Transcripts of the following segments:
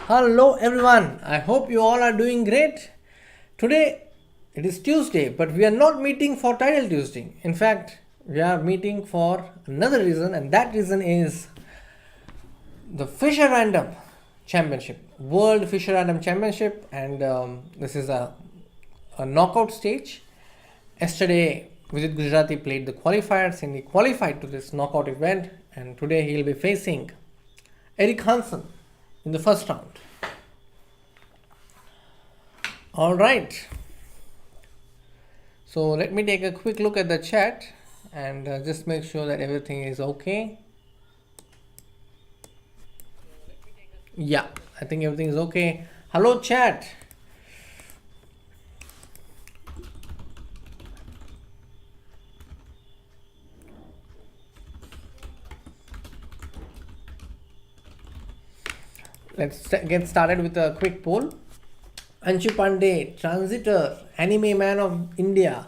Hello everyone, I hope you all are doing great. Today it is Tuesday, but we are not meeting for Title Tuesday. In fact, we are meeting for another reason, and that reason is the Fischer Random Championship, World Fischer Random Championship, and this is a knockout stage. Yesterday, Vidit Gujrathi played the qualifiers and he qualified to this knockout event, and today he will be facing Eric Hansen in the first round. All right. So let me take a quick look at the chat and just make sure that everything is okay. Yeah, I think everything is okay. Hello, chat. Let's get started with a quick poll. Anshu Pandey, transitor, anime man of India.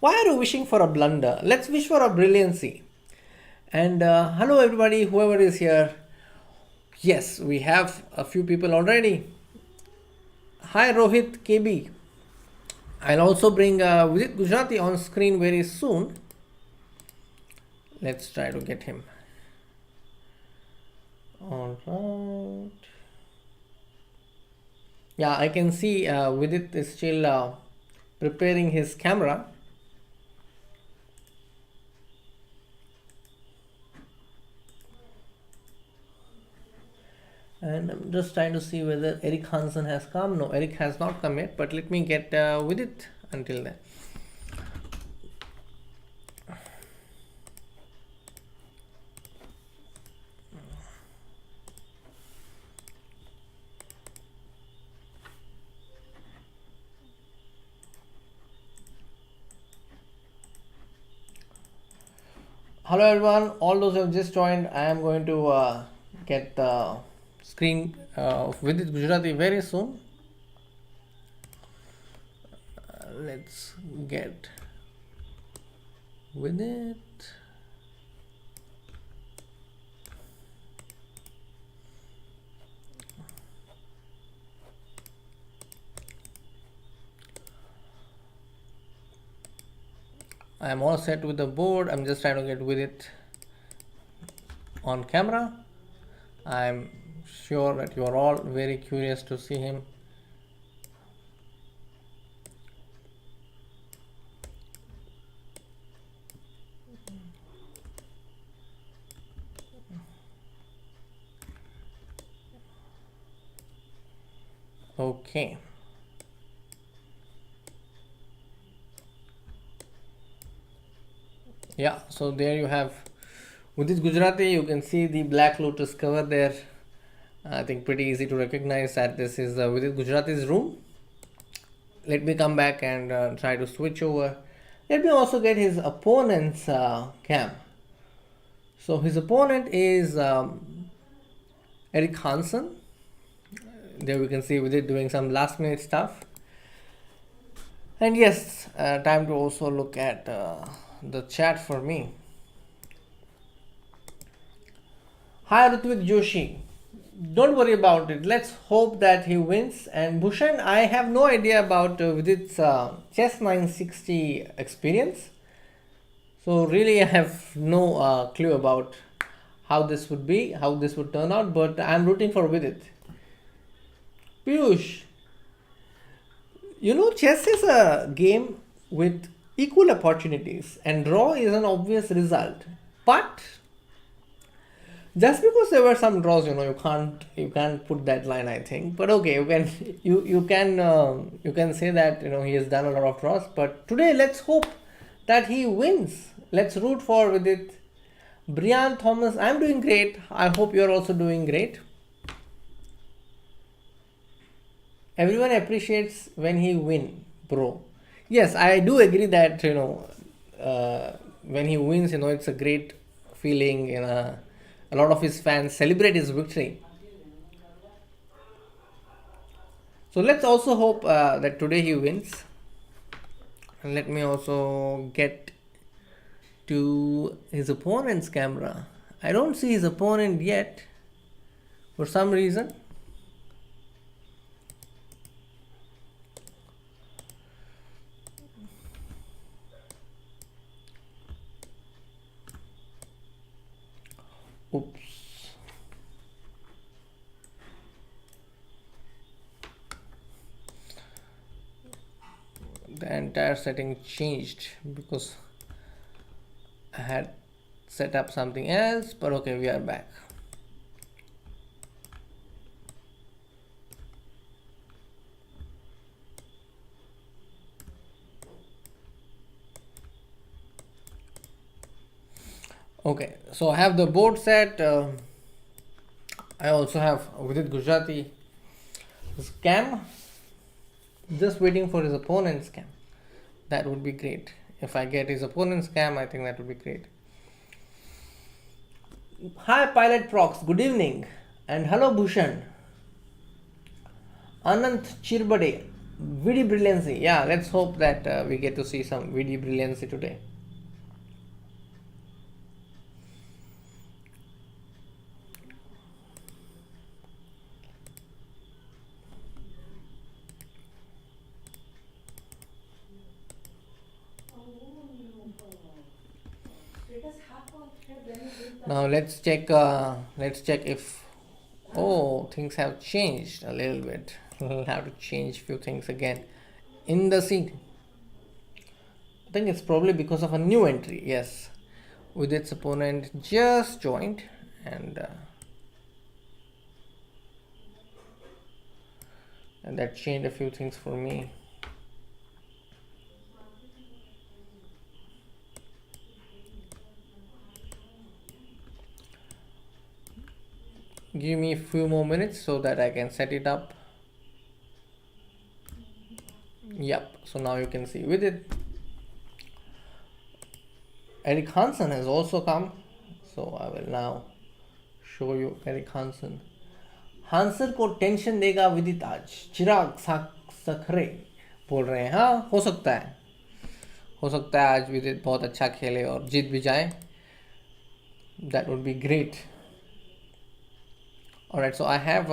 Why are you wishing for a blunder? Let's wish for a brilliancy. And hello everybody, whoever is here. Yes, we have a few people already. Hi Rohit KB. I'll also bring Vidit Gujrathi on screen very soon. Let's try to get him. All right. Yeah, I can see Vidit is still preparing his camera. And I'm just trying to see whether Eric Hansen has come. No, Eric has not come yet, but let me get Vidit until then. Hello everyone, all those who have just joined, I am going to get the screen of Vidit Gujrathi very soon. Let's get Vidit. I am all set with the board. I'm just trying to get Vidit on camera. I'm sure that you are all very curious to see him. Okay. Yeah, so there you have Vidit Gujrathi. You can see the Black Lotus cover there. I think pretty easy to recognize that this is Vidit Gujrathi's room. Let me come back and try to switch over. Let me also get his opponent's cam. So his opponent is Eric Hansen. There we can see Vidit doing some last minute stuff. And yes, time to also look at the chat for me. Hi Rutvik Joshi. Don't worry about it. Let's hope that he wins. And Bhushan, I have no idea about Vidit's chess 960 experience. So really I have no clue about how this would be, how this would turn out. But I'm rooting for Vidit. Piyush, you know, chess is a game with equal opportunities, and draw is an obvious result. But just because there were some draws, you can't put that line, I think. But okay, you can say that he has done a lot of draws. But today, let's hope that he wins. Let's root for Vidit. Brian Thomas, I'm doing great. I hope you're also doing great. Everyone appreciates when he win, bro. Yes, I do agree that when he wins, it's a great feeling. A lot of his fans celebrate his victory. So let's also hope that today he wins. And let me also get to his opponent's camera. I don't see his opponent yet for some reason. entire setting changed because I had set up something else, but okay, we are back. Okay, so I have the board set. I also have Vidit Gujrathi scam. Just waiting for his opponent's scam. That would be great. If I get his opponent's scam, I think that would be great. Hi Pilot Prox, good evening. And hello Bhushan. Anant Chirbade, Vidi Brilliancy. Yeah, let's hope that we get to see some Vidi Brilliancy today. Now let's check if things have changed a little bit. We'll have to change few things again in the scene. I think it's probably because of a new entry. Yes, with its opponent just joined, and that changed a few things for me. Give me a few more minutes so that I can set it up. Yep, so now you can see with it. Eric Hansen has also come, so I will now show you Eric Hansen. हांसर को tension देगा विदित आज, चिराग सखरे बोल रहे हैं. हाँ, हो सकता है आज विदित बहुत अच्छा खेले और जीत भी जाए. That would be great. Alright, so I have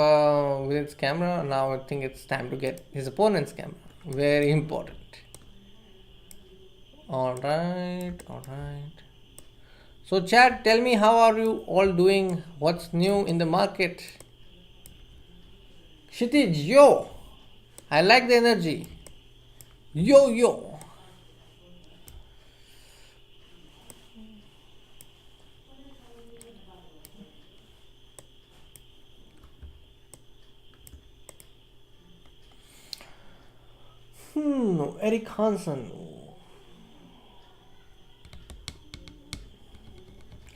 Vidit's camera. Now I think it's time to get his opponent's camera. Very important. Alright. So chat, tell me, how are you all doing? What's new in the market? Kshitij, yo! I like the energy. Yo! Eric Hansen.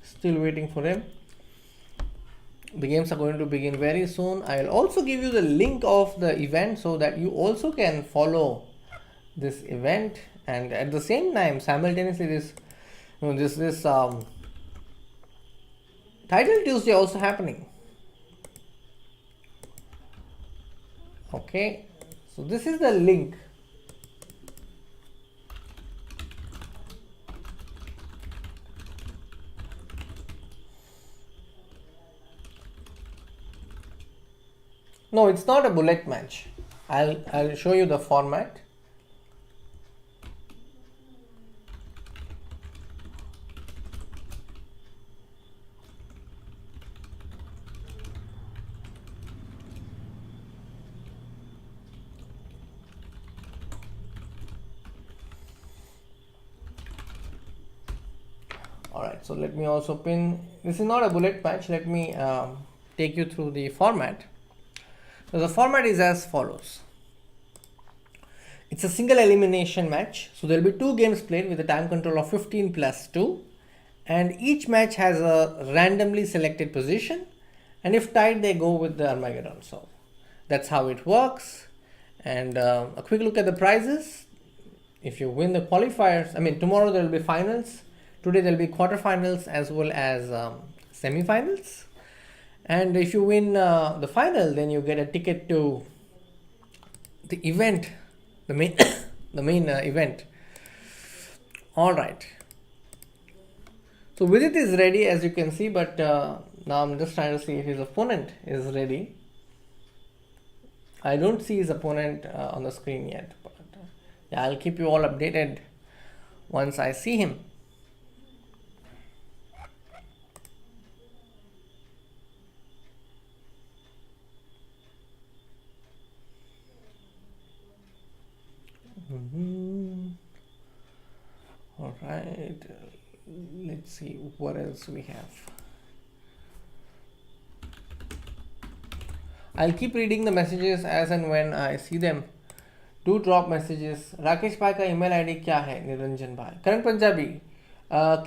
Still waiting for him. The games are going to begin very soon. I will also give you the link of the event so that you also can follow this event, and at the same time simultaneously this Title Tuesday also happening. Okay, so this is the link. No, it's not a bullet match. I'll show you the format. Alright, so let me also pin. This is not a bullet match. Let me take you through the format. So the format is as follows. It's a single elimination match. So there will be 2 games played with a time control of 15 plus 2. And each match has a randomly selected position. And if tied, they go with the Armageddon. So that's how it works. And a quick look at the prizes. If you win the qualifiers, tomorrow there will be finals. Today there will be quarterfinals as well as semi-finals. And if you win the final, then you get a ticket to the event, the main event. All right. So Vidit is ready, as you can see, but now I'm just trying to see if his opponent is ready. I don't see his opponent on the screen yet, but yeah, I'll keep you all updated once I see him. All right. Let's see what else we have. I'll keep reading the messages as and when I see them. Do drop messages. Rakesh भाई का email ID क्या है? निरंजन भाई. करण पंजाबी,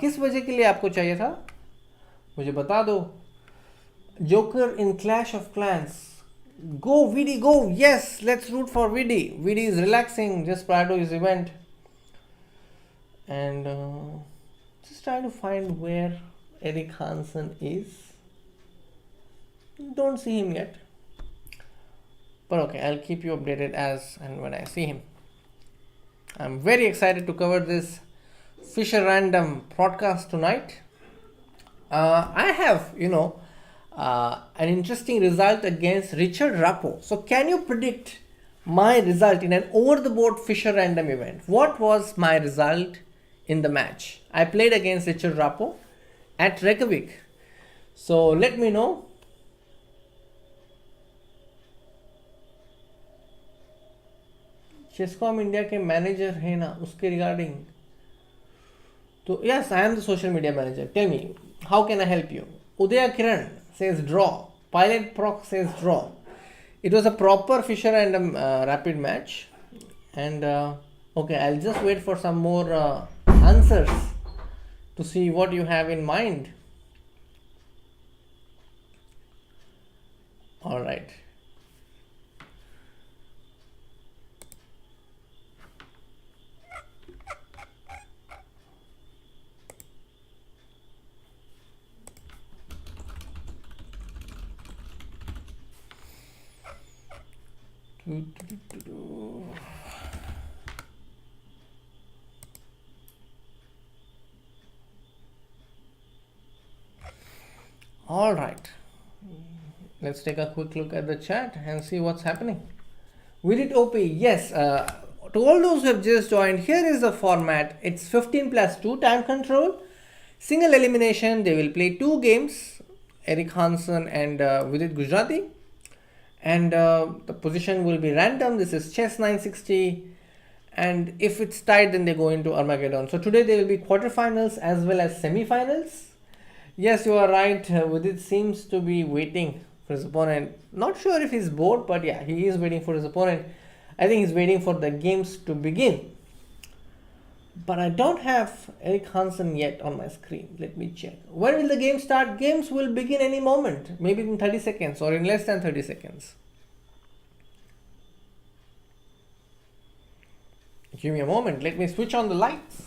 किस वजह के लिए आपको चाहिए था? मुझे बता दो. Joker in Clash of Clans. Go Vidi, go. Yes, let's root for Vidi. Vidi is relaxing just prior to his event. And just trying to find where Eric Hansen is. Don't see him yet. But okay, I'll keep you updated as and when I see him. I'm very excited to cover this Fischer random podcast tonight. I have, an interesting result against Richard Rappo. So can you predict my result in an over-the-board Fischer random event? What was my result in the match? I played against Richard Rappo at Reykjavik. So let me know. Chess com India के manager है ना, उसके regarding तो yes, I am the social media manager. Tell me, how can I help you? Uday Kiran says draw. Pilot Proc says draw. It was a proper Fischer and rapid match. And okay, I'll just wait for some more answers to see what you have in mind. All right. All right, let's take a quick look at the chat and see what's happening. Vidit OP, yes, to all those who have just joined, here is the format. It's 15 plus 2 time control, single elimination. They will play 2 games, Eric Hansen and Vidit Gujrathi, and the position will be random. This is chess 960, and if it's tied, then they go into Armageddon. So today there will be quarterfinals as well as semi-finals. Yes, you are right. Vidit seems to be waiting for his opponent. Not sure if he's bored, but yeah, he is waiting for his opponent. I think he's waiting for the games to begin. But I don't have Eric Hansen yet on my screen. Let me check. When will the game start? Games will begin any moment. Maybe in 30 seconds or in less than 30 seconds. Give me a moment. Let me switch on the lights.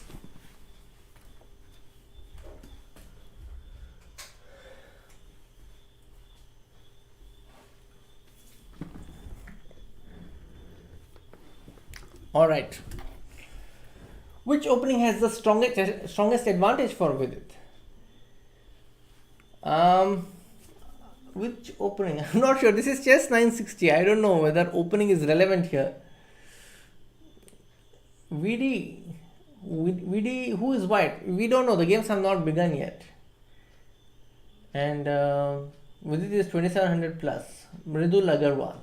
All right. Which opening has the strongest advantage for Vidit? Which opening? I'm not sure. This is chess 960. I don't know whether opening is relevant here. VD, who is white? We don't know. The games have not begun yet. And Vidit is 2700 plus. Mridul Agarwal.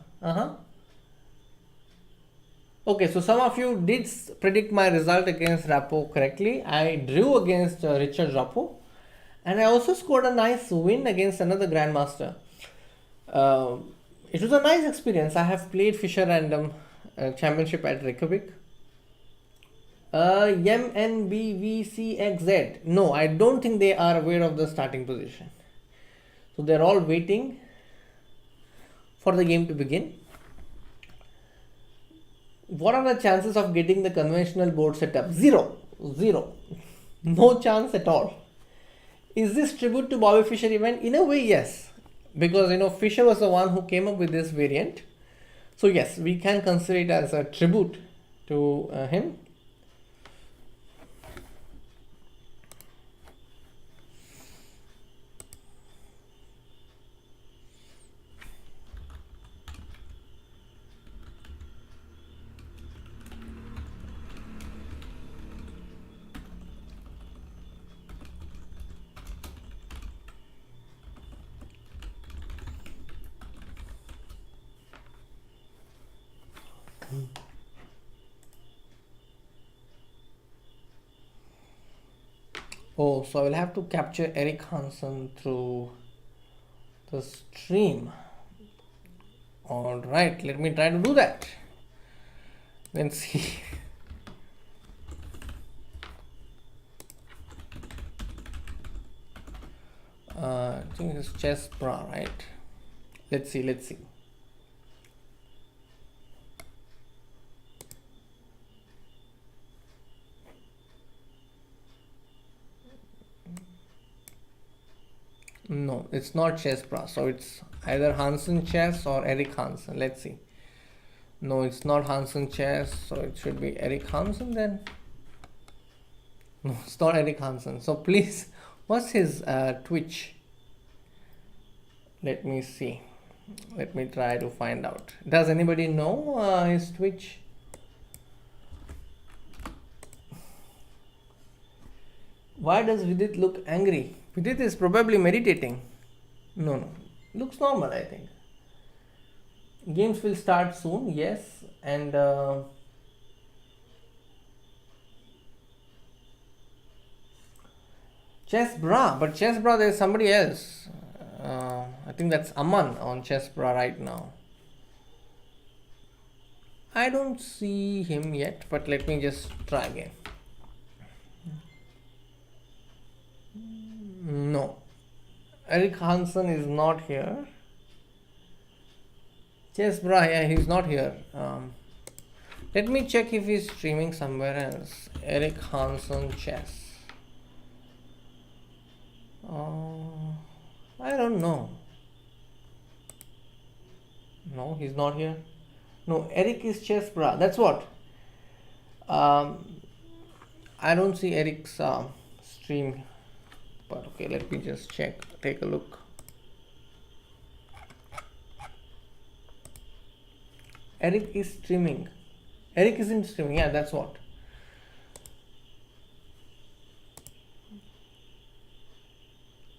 Okay, so some of you did predict my result against Rappo correctly. I drew against Richard Rappo, and I also scored a nice win against another Grandmaster. It was a nice experience. I have played Fischer Random Championship at Reykjavik. MNBVCXZ. No, I don't think they are aware of the starting position. So they're all waiting for the game to begin. What are the chances of getting the conventional board setup? Zero. No chance at all. Is this tribute to Bobby Fischer event? In a way, yes. Because, Fischer was the one who came up with this variant. So, yes, we can consider it as a tribute to him. Oh, so I will have to capture Eric Hansen through the stream. Alright, let me try to do that. Let's see. I think it's chess bra, right? Let's see. No, it's not chess bra. So it's either Hansen chess or Eric Hansen. Let's see. No, it's not Hansen chess. So it should be Eric Hansen then. No, it's not Eric Hansen. So please, what's his Twitch? Let me see. Let me try to find out. Does anybody know his Twitch? Why does Vidit look angry? Vidit is probably meditating. No. Looks normal, I think. Games will start soon, yes. And chess bra, but chess bra there's somebody else. I think that's Aman on chess bra right now. I don't see him yet, but let me just try again. No, Eric Hansen is not here. Chess bra, yeah, he's not here. Let me check if he's streaming somewhere else. Eric Hansen chess. I don't know. No, he's not here. No, Eric is chess bra. That's what. I don't see Eric's stream. But okay, let me just check. Take a look. Eric is streaming. Eric isn't streaming. Yeah, that's what.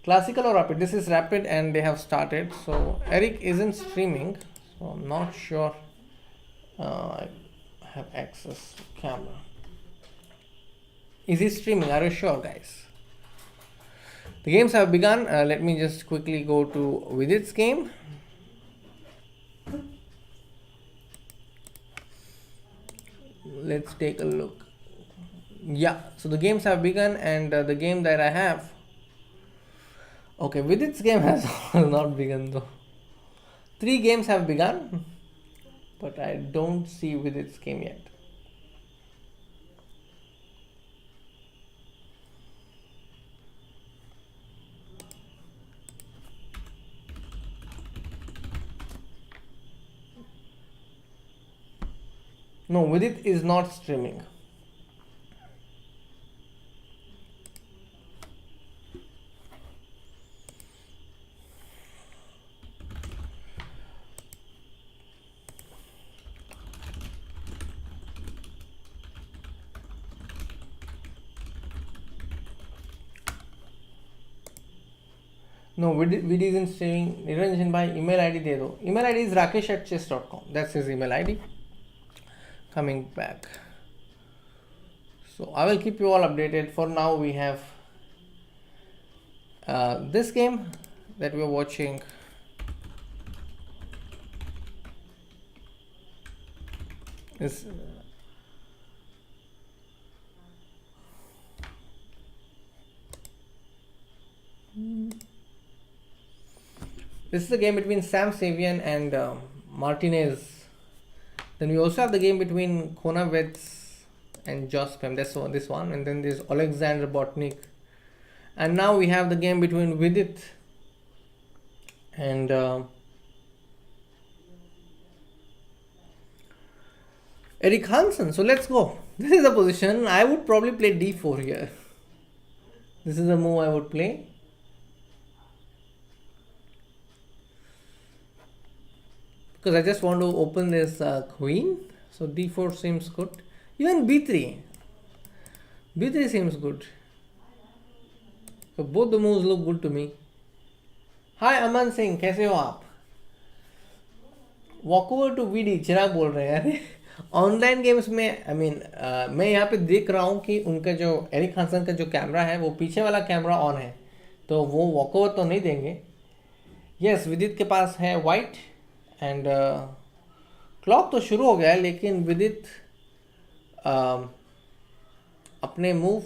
Classical or rapid? This is rapid and they have started. So Eric isn't streaming. So I'm not sure I have access to camera. Is he streaming? Are you sure, guys? The games have begun. Let me just quickly go to Vidit's game. Let's take a look. Yeah, so the games have begun and the game that I have. Okay, Vidit's game has not begun though. 3 games have begun, but I don't see Vidit's game yet. No, Vidit is not streaming. No, Vidit isn't streaming. Niranjan bhai, email ID de do. Email ID is rakesh@chess.com. That's his email ID. Coming back. So I will keep you all updated. For now, we have this game that we are watching. Is this is the game between Sam Savian and Martinez. Then we also have the game between Konavets and Jospem. That's this one. And then there's Alexander Botnik. And now we have the game between Vidit and Eric Hansen. So let's go. This is the position. I would probably play d4 here. This is the move I would play. Because I just want to open this queen. So d4 seems good. Even b3. b3 seems good. So both the moves look good to me. Hi Aman Singh, कैसे हो आप? Walk over to VD. चिराग बोल रहे हैं. Online games में मैं यहाँ पे देख रहा हूँ कि उनका जो एरिक हांसन का जो कैमरा है वो पीछे वाला कैमरा ऑन है, तो वो वॉकओवर तो नहीं देंगे। यस, विदित के पास है वाइट एंड क्लॉक तो शुरू हो गया है, लेकिन विदित अपने मूव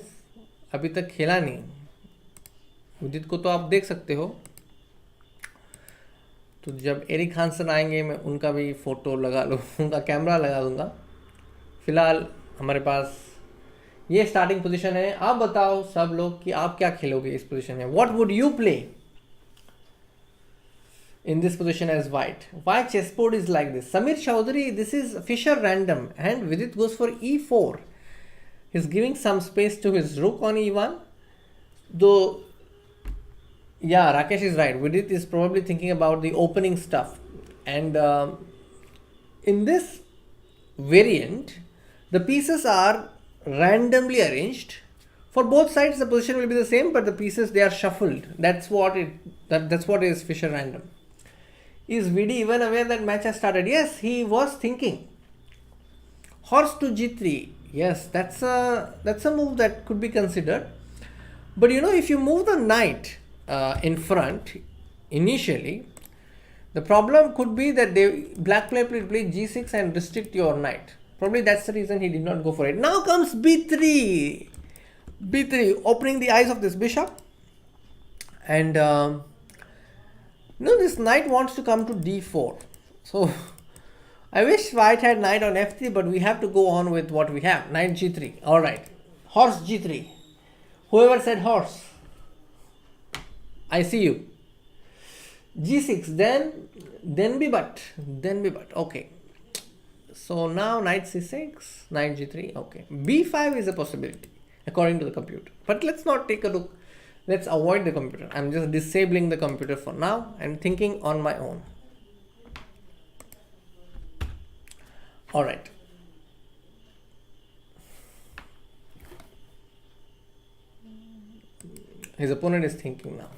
अभी तक खेला नहीं। विदित को तो आप देख सकते हो, तो जब एरिक हांसन आएंगे मैं उनका भी फोटो लगा लूँ, उनका कैमरा लगा दूंगा। फिलहाल हमारे पास ये स्टार्टिंग पोजीशन है। आप बताओ सब लोग कि आप क्या खेलोगे इस पोजीशन में। What would you play in this position as white? Why chessboard is like this? Samir Chaudhary, this is Fischer random and Vidit goes for e4. He's giving some space to his rook on e1. Though, yeah, Rakesh is right. Vidit is probably thinking about the opening stuff. And in this variant, the pieces are randomly arranged. For both sides, the position will be the same, but the pieces, they are shuffled. That's what is Fischer random. Is VD even aware that match has started? Yes, he was thinking. Horse to g3. Yes, that's a move that could be considered. But if you move the knight in front initially, the problem could be that black player will play g6 and restrict your knight. Probably that's the reason he did not go for it. Now comes b3. b3, opening the eyes of this bishop. And this knight wants to come to d4. So I wish white had knight on f3, but we have to go on with what we have. Knight g3. All right. Horse g3. Whoever said horse, I see you. g6, then b but. Okay. So now knight c6, knight g3. Okay. b5 is a possibility according to the computer. But let's not take a look. Let's avoid the computer. I'm just disabling the computer for now and thinking on my own. All right. His opponent is thinking now.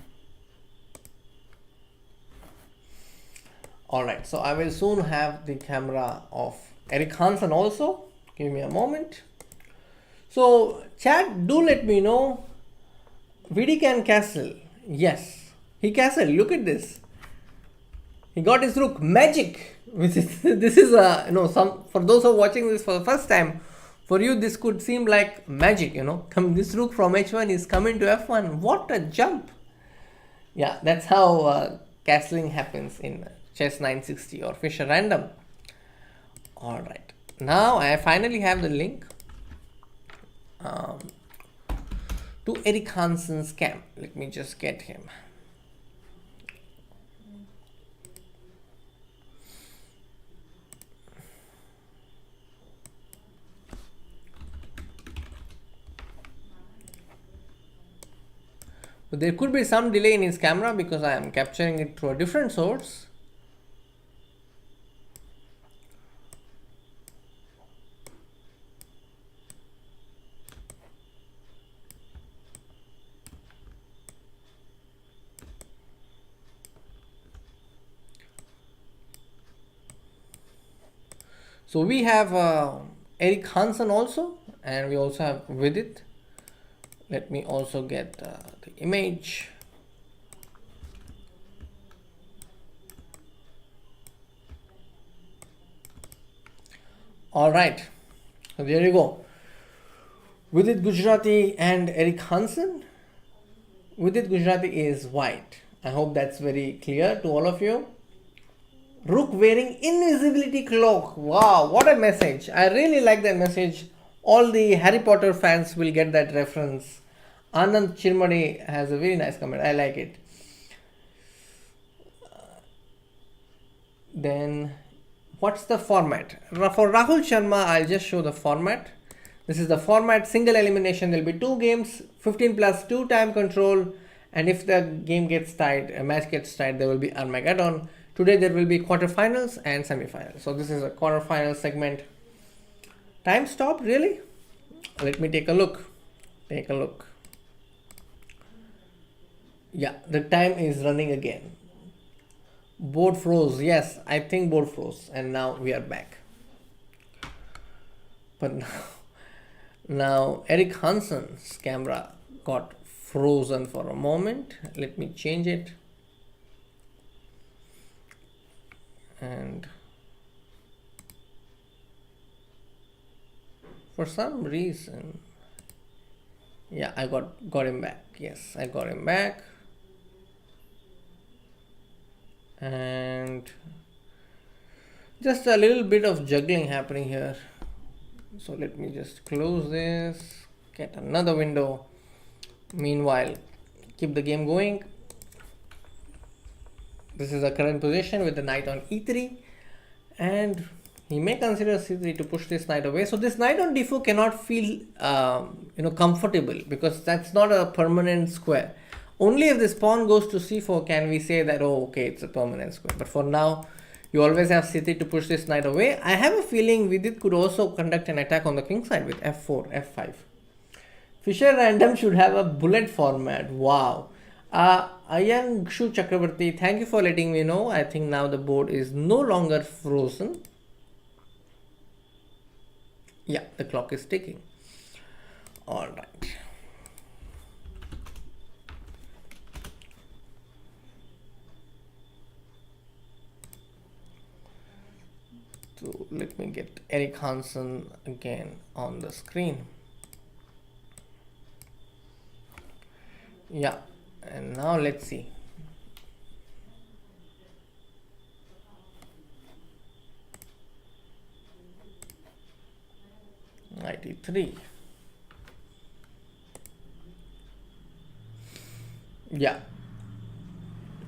All right. So I will soon have the camera of Eric Hansen also. Give me a moment. So chat, do let me know. VD can castle. Yes, he castled. Look at this. He got his rook. Magic. This is for those who are watching this for the first time, for you this could seem like magic. This rook from h1 is coming to f1. What a jump! Yeah, that's how castling happens in chess 960 or Fischer random. All right. Now I finally have the link to Eric Hansen's camp. Let me just get him. But there could be some delay in his camera because I am capturing it through a different source. So we have Eric Hansen also, and we also have Vidit. Let me also get the image. All right, so there you go. Vidit Gujrathi and Eric Hansen. Vidit Gujrathi is white. I hope that's very clear to all of you. Rook wearing invisibility cloak. Wow, what a message. I really like that message. All the Harry Potter fans will get that reference. Anand Chirmadi has a very nice comment. I like it. Then, what's the format? For Rahul Sharma, I'll just show the format. This is the format, single elimination. There'll be 2 games, 15 plus 2 time control. And if the game gets tied, a match gets tied, there will be Armageddon. Today there will be quarterfinals and semifinals. So this is a quarterfinal segment. Time stop, really? Let me take a look. Yeah, the time is running again. Board froze. Yes, I think board froze. And now we are back. But now Eric Hansen's camera got frozen for a moment. Let me change it. And for some reason, yeah, I got him back. Yes, I got him back. And just a little bit of juggling happening here. So let me just close this, get another window. Meanwhile, keep the game going. This is the current position with the knight on e3, and he may consider c3 to push this knight away. So this knight on d4 cannot feel comfortable, because that's not a permanent square. Only if this pawn goes to c4 can we say that, oh, okay, it's a permanent square. But for now, you always have c3 to push this knight away. I have a feeling Vidit could also conduct an attack on the king side with f4, f5. Fischer random should have a bullet format. Wow. Ayanshu Chakravarti, thank you for letting me know. I think now the board is no longer frozen. Yeah, the clock is ticking. All right. So let me get Eric Hansen again on the screen. Yeah, and now let's see. Knight e3. Yeah,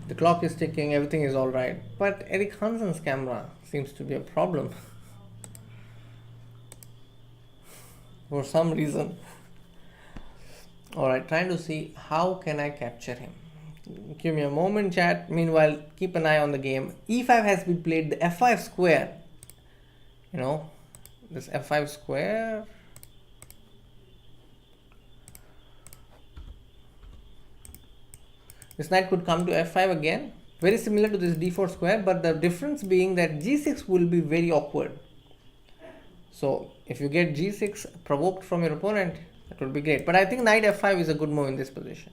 the clock is ticking, everything is all right, but Eric Hansen's camera seems to be a problem for some reason. All right, trying to see how can I capture him. Give me a moment, chat. Meanwhile, keep an eye on the game. e5 has been played, the f5 square. You know, this f5 square. This knight could come to f5 again. Very similar to this d4 square, but the difference being that g6 will be very awkward. So if you get g6 provoked from your opponent, that would be great. But I think knight f5 is a good move in this position.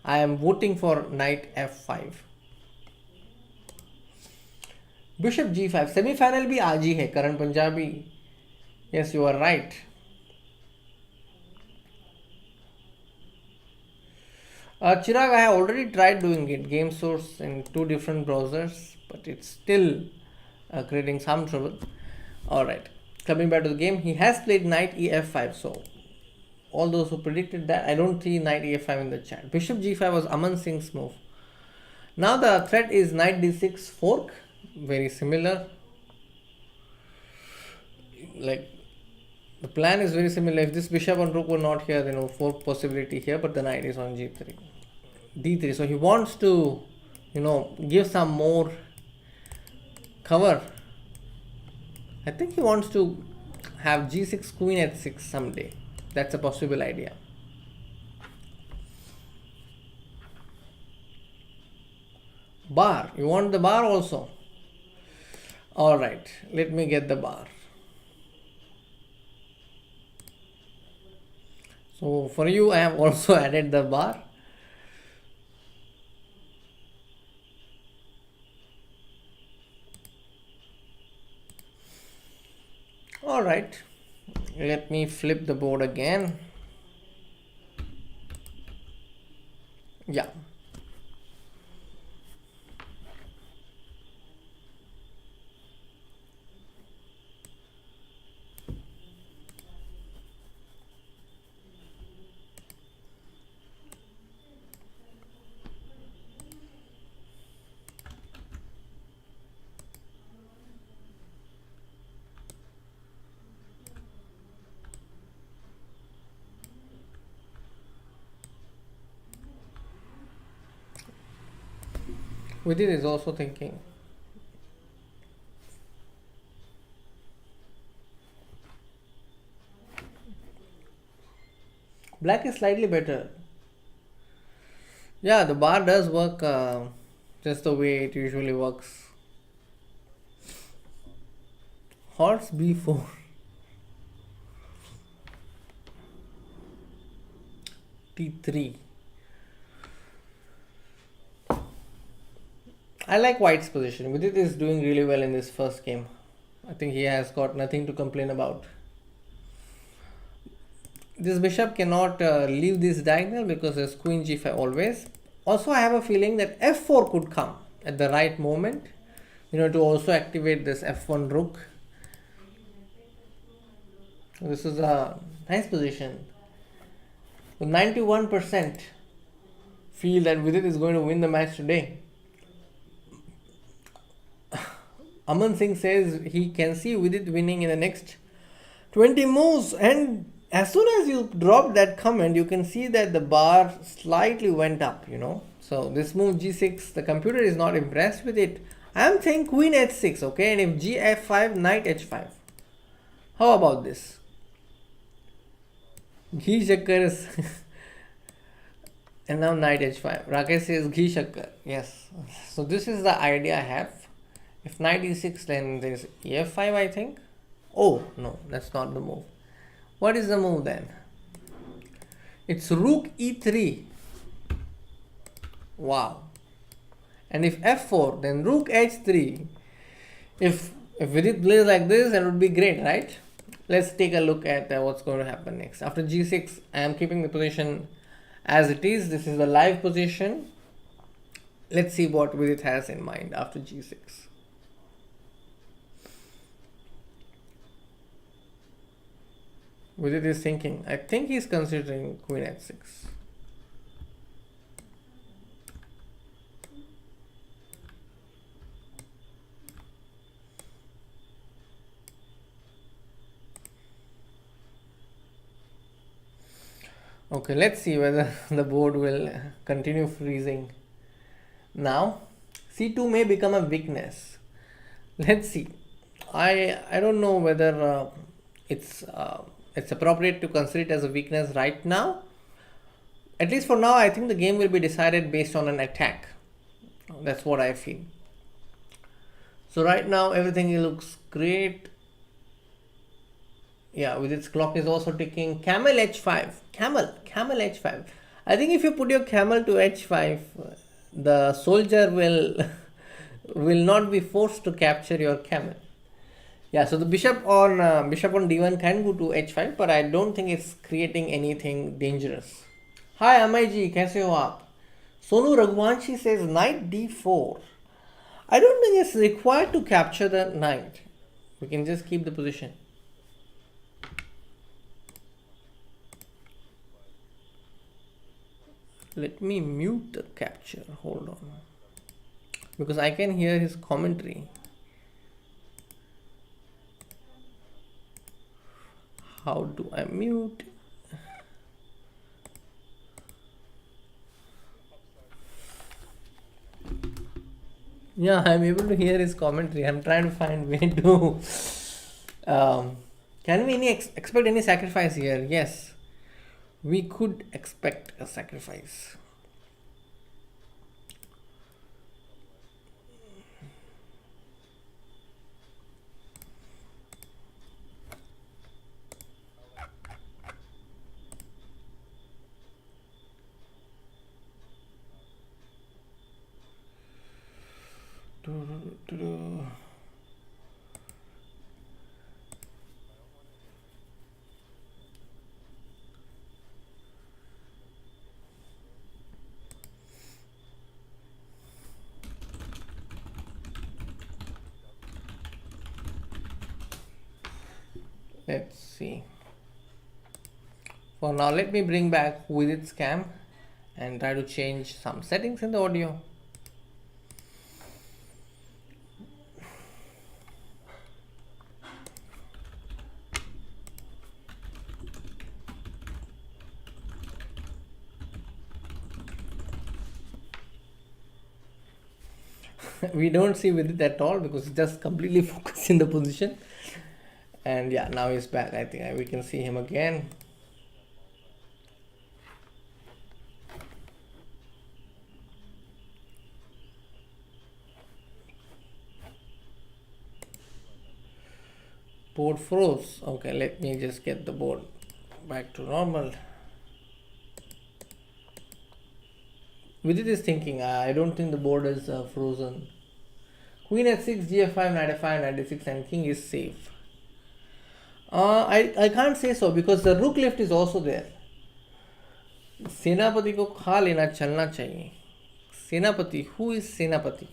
I am voting for knight f5. Bishop g5. Semi-final bhi aaj hi hai. Karan Punjabi. Yes, you are right. Chirag, I have already tried doing it. Game source in 2 different browsers, but it's still creating some trouble. Alright. Coming back to the game, he has played knight ef5. So all those who predicted that, I don't see knight ef5 in the chat. Bishop g5 was Aman Singh's move. Now the threat is knight d6 fork. Very similar. Like, the plan is very similar. If this bishop and rook were not here, then no fork possibility here, but the knight is on g3. d3. So he wants to, give some more cover. I think he wants to have g6 queen at 6 someday. That's a possible idea. Bar. You want the bar also? Alright. Let me get the bar. So for you, I have also added the bar. Alright. Let me flip the board again. Yeah. Vidit is also thinking. Black is slightly better. Yeah, the bar does work just the way it usually works. Horse b4. t3. I like White's position. Vidit is doing really well in this first game. I think he has got nothing to complain about. This bishop cannot leave this diagonal because there's queen g5 always. Also, I have a feeling that f4 could come at the right moment, to also activate this f1 rook. This is a nice position. 91% feel that Vidit is going to win the match today. Aman Singh says he can see Vidit winning in the next 20 moves, and as soon as you drop that comment, you can see that the bar slightly went up, So this move g6, the computer is not impressed with it. I am saying queen h6, okay, and if gf5, knight h5. How about this? Ghee shakkar is and now knight h5. Rakesh says ghee shakkar. Yes. So this is the idea I have. If knight e6, then there is ef5, I think. Oh, no, that's not the move. What is the move then? It's rook e3. Wow. And if f4, then rook h3. If Vidit plays like this, that would be great, right? Let's take a look at what's going to happen next. After g6, I am keeping the position as it is. This is the live position. Let's see what Vidit has in mind after g6. Vidit is thinking. I think he's considering queen h6. Okay, let's see whether the board will continue freezing. Now, c2 may become a weakness. Let's see. I don't know whether it's appropriate to consider it as a weakness right now. At least for now, I think the game will be decided based on an attack. That's what I feel. So right now, everything looks great. Yeah, with its clock is also ticking. Camel h5. Camel h5. I think if you put your camel to h5, the soldier will not be forced to capture your camel. Yeah, so the bishop on d1 can go to h5, but I don't think it's creating anything dangerous. Hi Amay ji, kaise ho aap? Sonu Raghuvanshi says knight d4. I don't think it's required to capture the knight. We can just keep the position. Let me mute the capture. Hold on. Because I can hear his commentary. How do I mute? Yeah, I'm able to hear his commentary. I'm trying to find way to. Can we expect any sacrifice here? Yes. We could expect a sacrifice. Let's see. For now, let me bring back Vidit's cam and try to change some settings in the audio. We don't see Vidit at all because it's just completely focused in the position. And yeah, now he's back. I think we can see him again. Board froze. Okay, let me just get the board back to normal. Vidit is thinking. I don't think the board is frozen. Queen h6, gf5, knight f5, knight d6, and king is safe. I can't say so because the rook left is also there. सेनापति को खा लेना चलना चाहिए. Senapati, who is Senapati?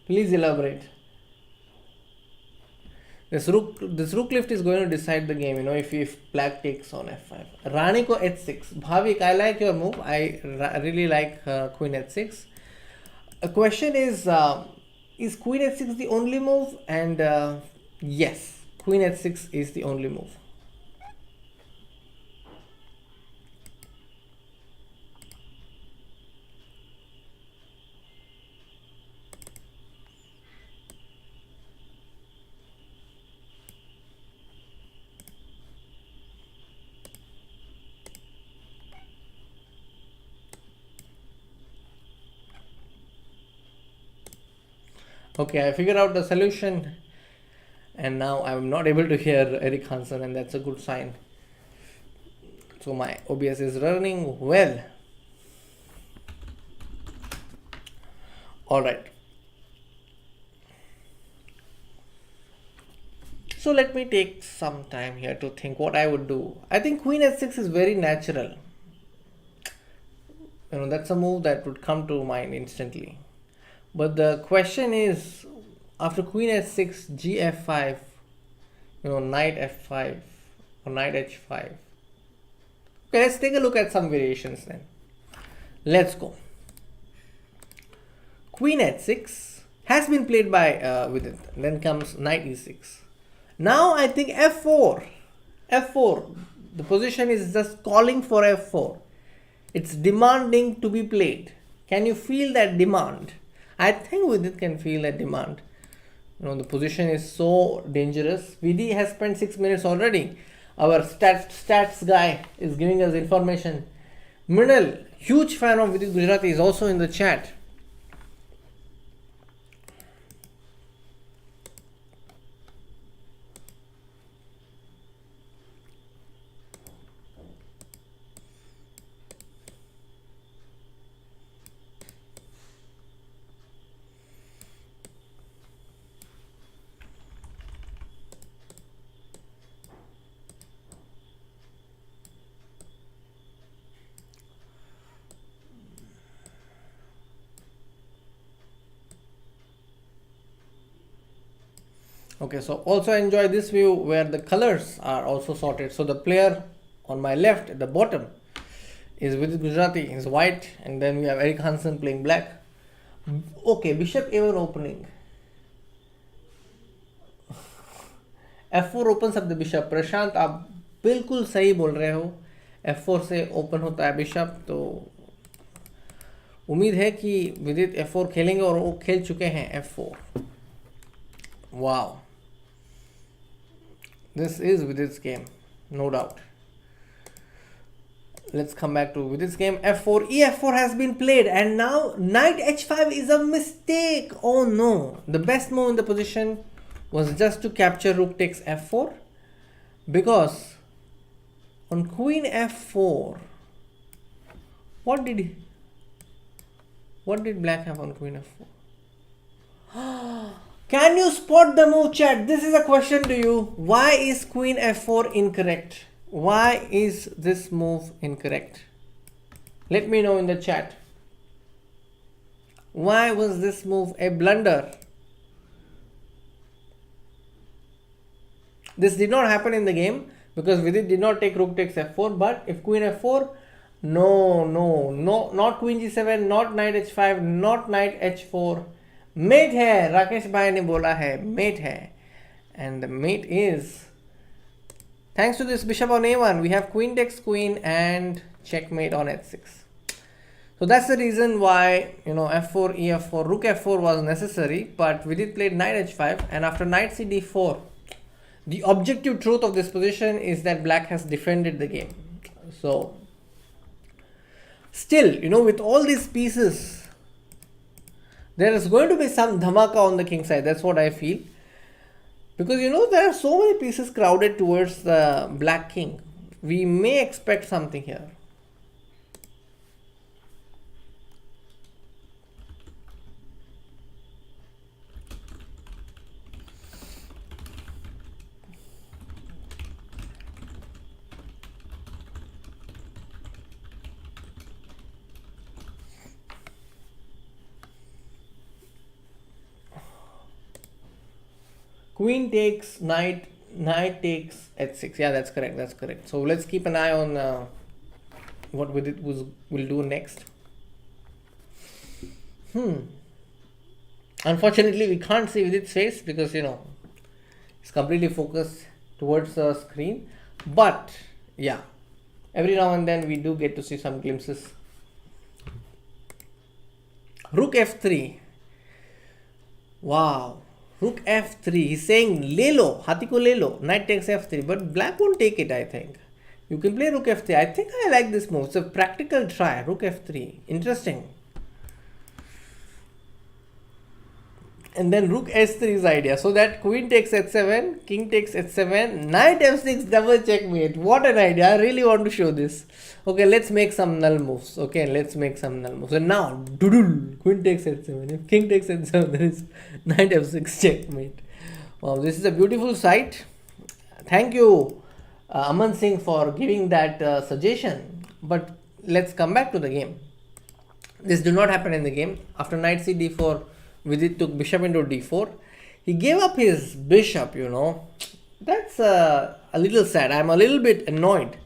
Please elaborate. This rook lift is going to decide the game, if black takes on f5. Rani ko h6. Bhavik, I like your move. I really like queen h6. The question is queen h6 the only move? And yes, queen h6 is the only move. Okay, I figured out the solution and now I'm not able to hear Eric Hansen, and that's a good sign. So my OBS is running well. Alright. So let me take some time here to think what I would do. I think queen h6 is very natural. That's a move that would come to mind instantly. But the question is, after queen h6, gf5, knight f5 or knight h5. Okay, let's take a look at some variations then. Let's go. Queen h6 has been played by Vidit. Then comes knight e6. Now I think f4. f4. The position is just calling for f4. It's demanding to be played. Can you feel that demand? I think Vidit can feel that demand. The position is so dangerous. Vidit has spent 6 minutes already. Our stats guy is giving us information. Mrinal, huge fan of Vidit Gujrathi, is also in the chat. Okay, so also enjoy this view where the colors are also sorted. So the player on my left at the bottom is Vidit Gujrathi, is white, and then we have Eric Hansen playing black. Okay, bishop a1 opening. f4 opens up the bishop. प्रशांत, आप बिल्कुल सही बोल रहे हो. f4 से open होता है bishop, तो उम्मीद है कि विदित f4 खेलेंगे और वो खेल चुके हैं f4. Wow. This is Vidit's game, no doubt. Let's come back to Vidit's game. f4, ef4 has been played, and now knight h5 is a mistake. Oh no. The best move in the position was just to capture rook takes f4, because on queen f4, what did black have on queen f4? Can you spot the move, chat? This is a question to you. Why is queen f4 incorrect? Why is this move incorrect? Let me know in the chat. Why was this move a blunder? This did not happen in the game because Vidit did not take rook takes f4. But if queen f4, no, not queen g7, not knight h5, not knight h4. Mate है, राकेश भाई ने बोला है, mate है, and the mate is, thanks to this bishop on a1, we have queen takes queen and checkmate on h6. So that's the reason why f4, ef4, rook f4 was necessary, but Vidit played knight h5, and after knight cd4, the objective truth of this position is that black has defended the game. So still, with all these pieces, there is going to be some dhamaka on the king side. That's what I feel. Because there are so many pieces crowded towards the black king. We may expect something here. Queen takes knight, knight takes h6. Yeah, that's correct. That's correct. So let's keep an eye on what Vidit will do next. Unfortunately, we can't see Vidit's face because it's completely focused towards the screen. But yeah, every now and then we do get to see some glimpses. Rook f3. Wow. Rook f3. He's saying lelo, hati ko lelo. Knight takes f3, but black won't take it, I think. You can play rook f3. I think I like this move. It's a practical try. Rook f3. Interesting. And then rook s3 is idea. So that queen takes h7, king takes h7, knight f6 double checkmate. What an idea. I really want to show this. Okay, let's make some null moves. Okay, let's make some null moves. And now, queen takes h7. If king takes h7, there is knight f6 checkmate. Wow, this is a beautiful sight. Thank you, Aman Singh, for giving that suggestion. But let's come back to the game. This did not happen in the game. After knight c d4, Vidit took bishop into d4. He gave up his bishop, That's a little sad. I'm a little bit annoyed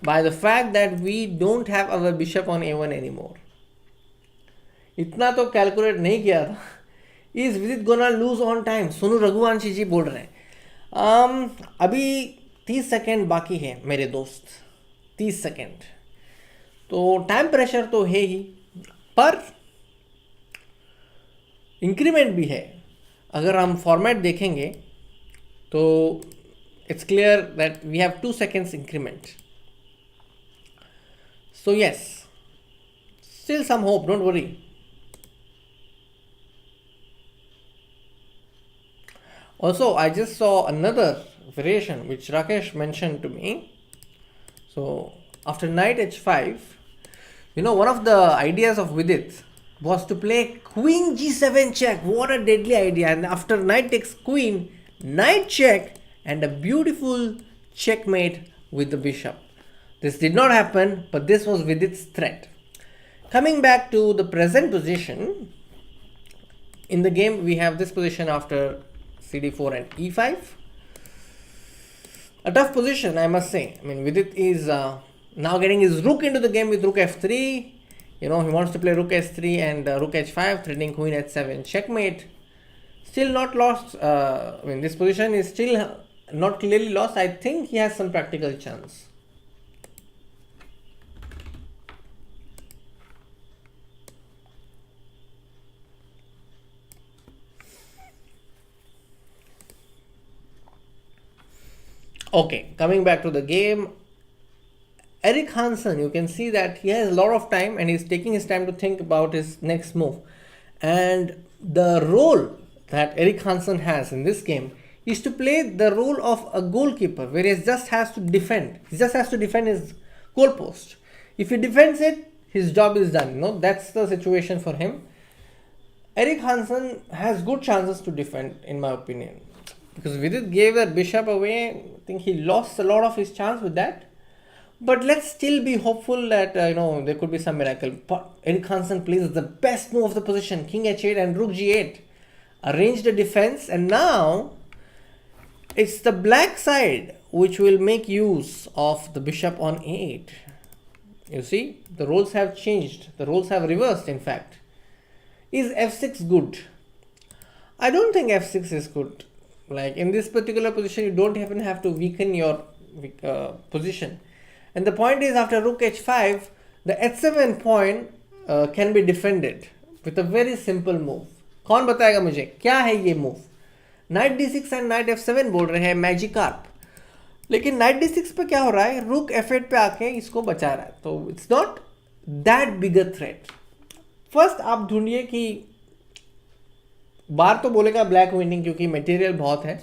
by the fact that we don't have our bishop on a1 anymore. इतना तो calculate नहीं किया था. Is Vidit gonna lose on time? Sonu Raghuvanshi जी बोल रहे हैं. अभी 30 second बाकी है मेरे दोस्त. 30 सेकेंड. तो टाइम प्रेशर तो है ही, पर इंक्रीमेंट भी है. अगर हम फॉर्मेट देखेंगे तो it's clear that we have 2 seconds increment. So yes, still some hope, don't worry. Also, I just saw another variation which Rakesh mentioned to me. So after knight h5, one of the ideas of Vidit was to play queen g7 check. What a deadly idea. And after knight takes queen, knight check, and a beautiful checkmate with the bishop. This did not happen, but this was Vidit's threat. Coming back to the present position, in the game we have this position after cd4 and e5. A tough position, I must say. I mean, Vidit is now getting his rook into the game with rook f3. He wants to play rook s3 and rook h5, threatening queen h7 checkmate. Still not lost. This position is still not clearly lost. I think he has some practical chance. Okay, coming back to the game. Eric Hansen, you can see that he has a lot of time and he's taking his time to think about his next move. And the role that Eric Hansen has in this game is to play the role of a goalkeeper, where he just has to defend. He just has to defend his goalpost. If he defends it, his job is done. That's the situation for him. Eric Hansen has good chances to defend, in my opinion. Because Vidit gave that bishop away. I think he lost a lot of his chance with that. But let's still be hopeful that there could be some miracle. Eric Hansen plays the best move of the position, king h8 and rook g8. Arranged a defense, and now it's the black side which will make use of the bishop on a8. You see, the roles have changed. The roles have reversed, in fact. Is f6 good? I don't think f6 is good. Like in this particular position, you don't even have to weaken your position. And the point is, after rook h5, the h7 point can be defended with a very simple move. कौन बताएगा मुझे क्या है ये move? Night d6 and night f7 बोल रहे हैं Magikarp, लेकिन नाइट d6 पे क्या हो रहा है? रुक f8 पे आके इसको बचा रहा है. तो it's not that big a threat. First आप ढूंढिए कि बार तो बोलेगा ब्लैक विनिंग क्योंकि मटेरियल बहुत है,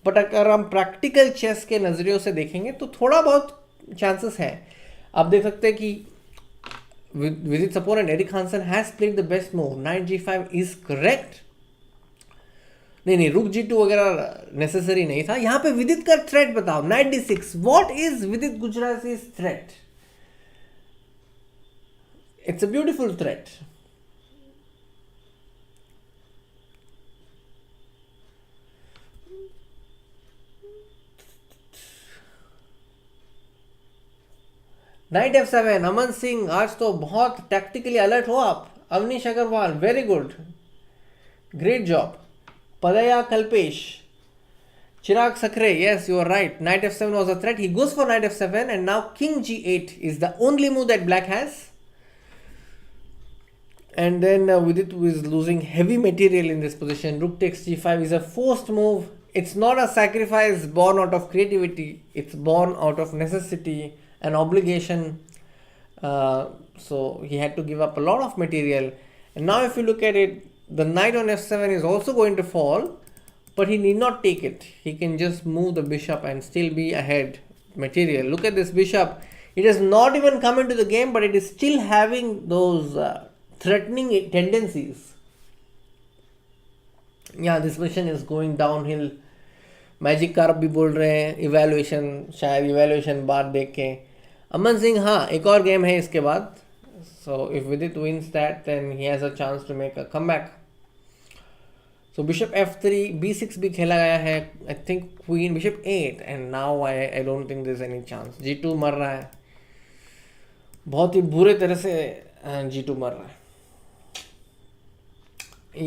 बट अगर हम प्रैक्टिकल चेस के नज़रियों से देखेंगे तो थोड़ा बहुत चांसेस है. आप देख सकते हैं कि Vidit's opponent Eric Hansen has played the best move. Knight g5 is correct. नहीं रुक g2 वगैरह नेसेसरी नहीं था. यहाँ पे विदित का थ्रेट बताओ. Night d6. What is Vidit Gujrathi's threat? It's a beautiful threat. Knight f7, Aman Singh, आज तो बहुत टैक्टिकली अलर्ट हो आप. Avnish Agarwal, very good, great job. Padaya Kalpesh, Chirag Sakre, yes, you are right. Knight f7 was a threat. He goes for knight f7 and now king g8 is the only move that black has. And then Vidit is losing heavy material in this position. Rook takes g5 is a forced move. It's not a sacrifice born out of creativity. It's born out of necessity and obligation. So he had to give up a lot of material. And now if you look at it, the knight on f7 is also going to fall. But he need not take it. He can just move the bishop and still be ahead material. Look at this bishop. It has not even come into the game, but it is still having those threatening tendencies. Yeah, this position is going downhill. Magic car भी बोल रहे हैं, evaluation, शायद evaluation बाद देख के. अमन सिंह, हाँ एक और गेम है इसके बाद. So if Vidit wins that, then he has a chance to make a comeback. So bishop f3, b6 भी खेला गया है. I think queen, bishop 8 and now I don't think there's any chance. g2 मर रहा है, बहुत ही बुरे तरह से g2 मर रहा है.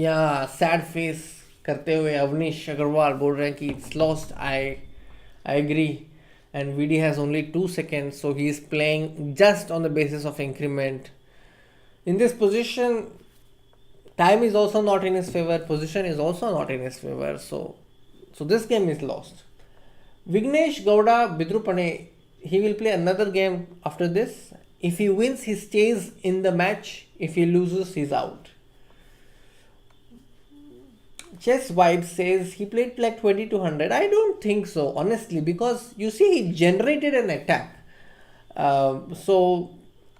या सैड फेस करते हुए अवनीश अग्रवाल बोल रहे हैं कि it's lost. I agree. And VD has only 2 seconds, so he is playing just on the basis of increment. In this position, time is also not in his favor, position is also not in his favor, so this game is lost. Vignesh Gowda Bidrupane, he will play another game after this. If he wins, he stays in the match. If he loses, he's out. Chess Vibe says he played like 2200. I don't think so, honestly, because you see he generated an attack. So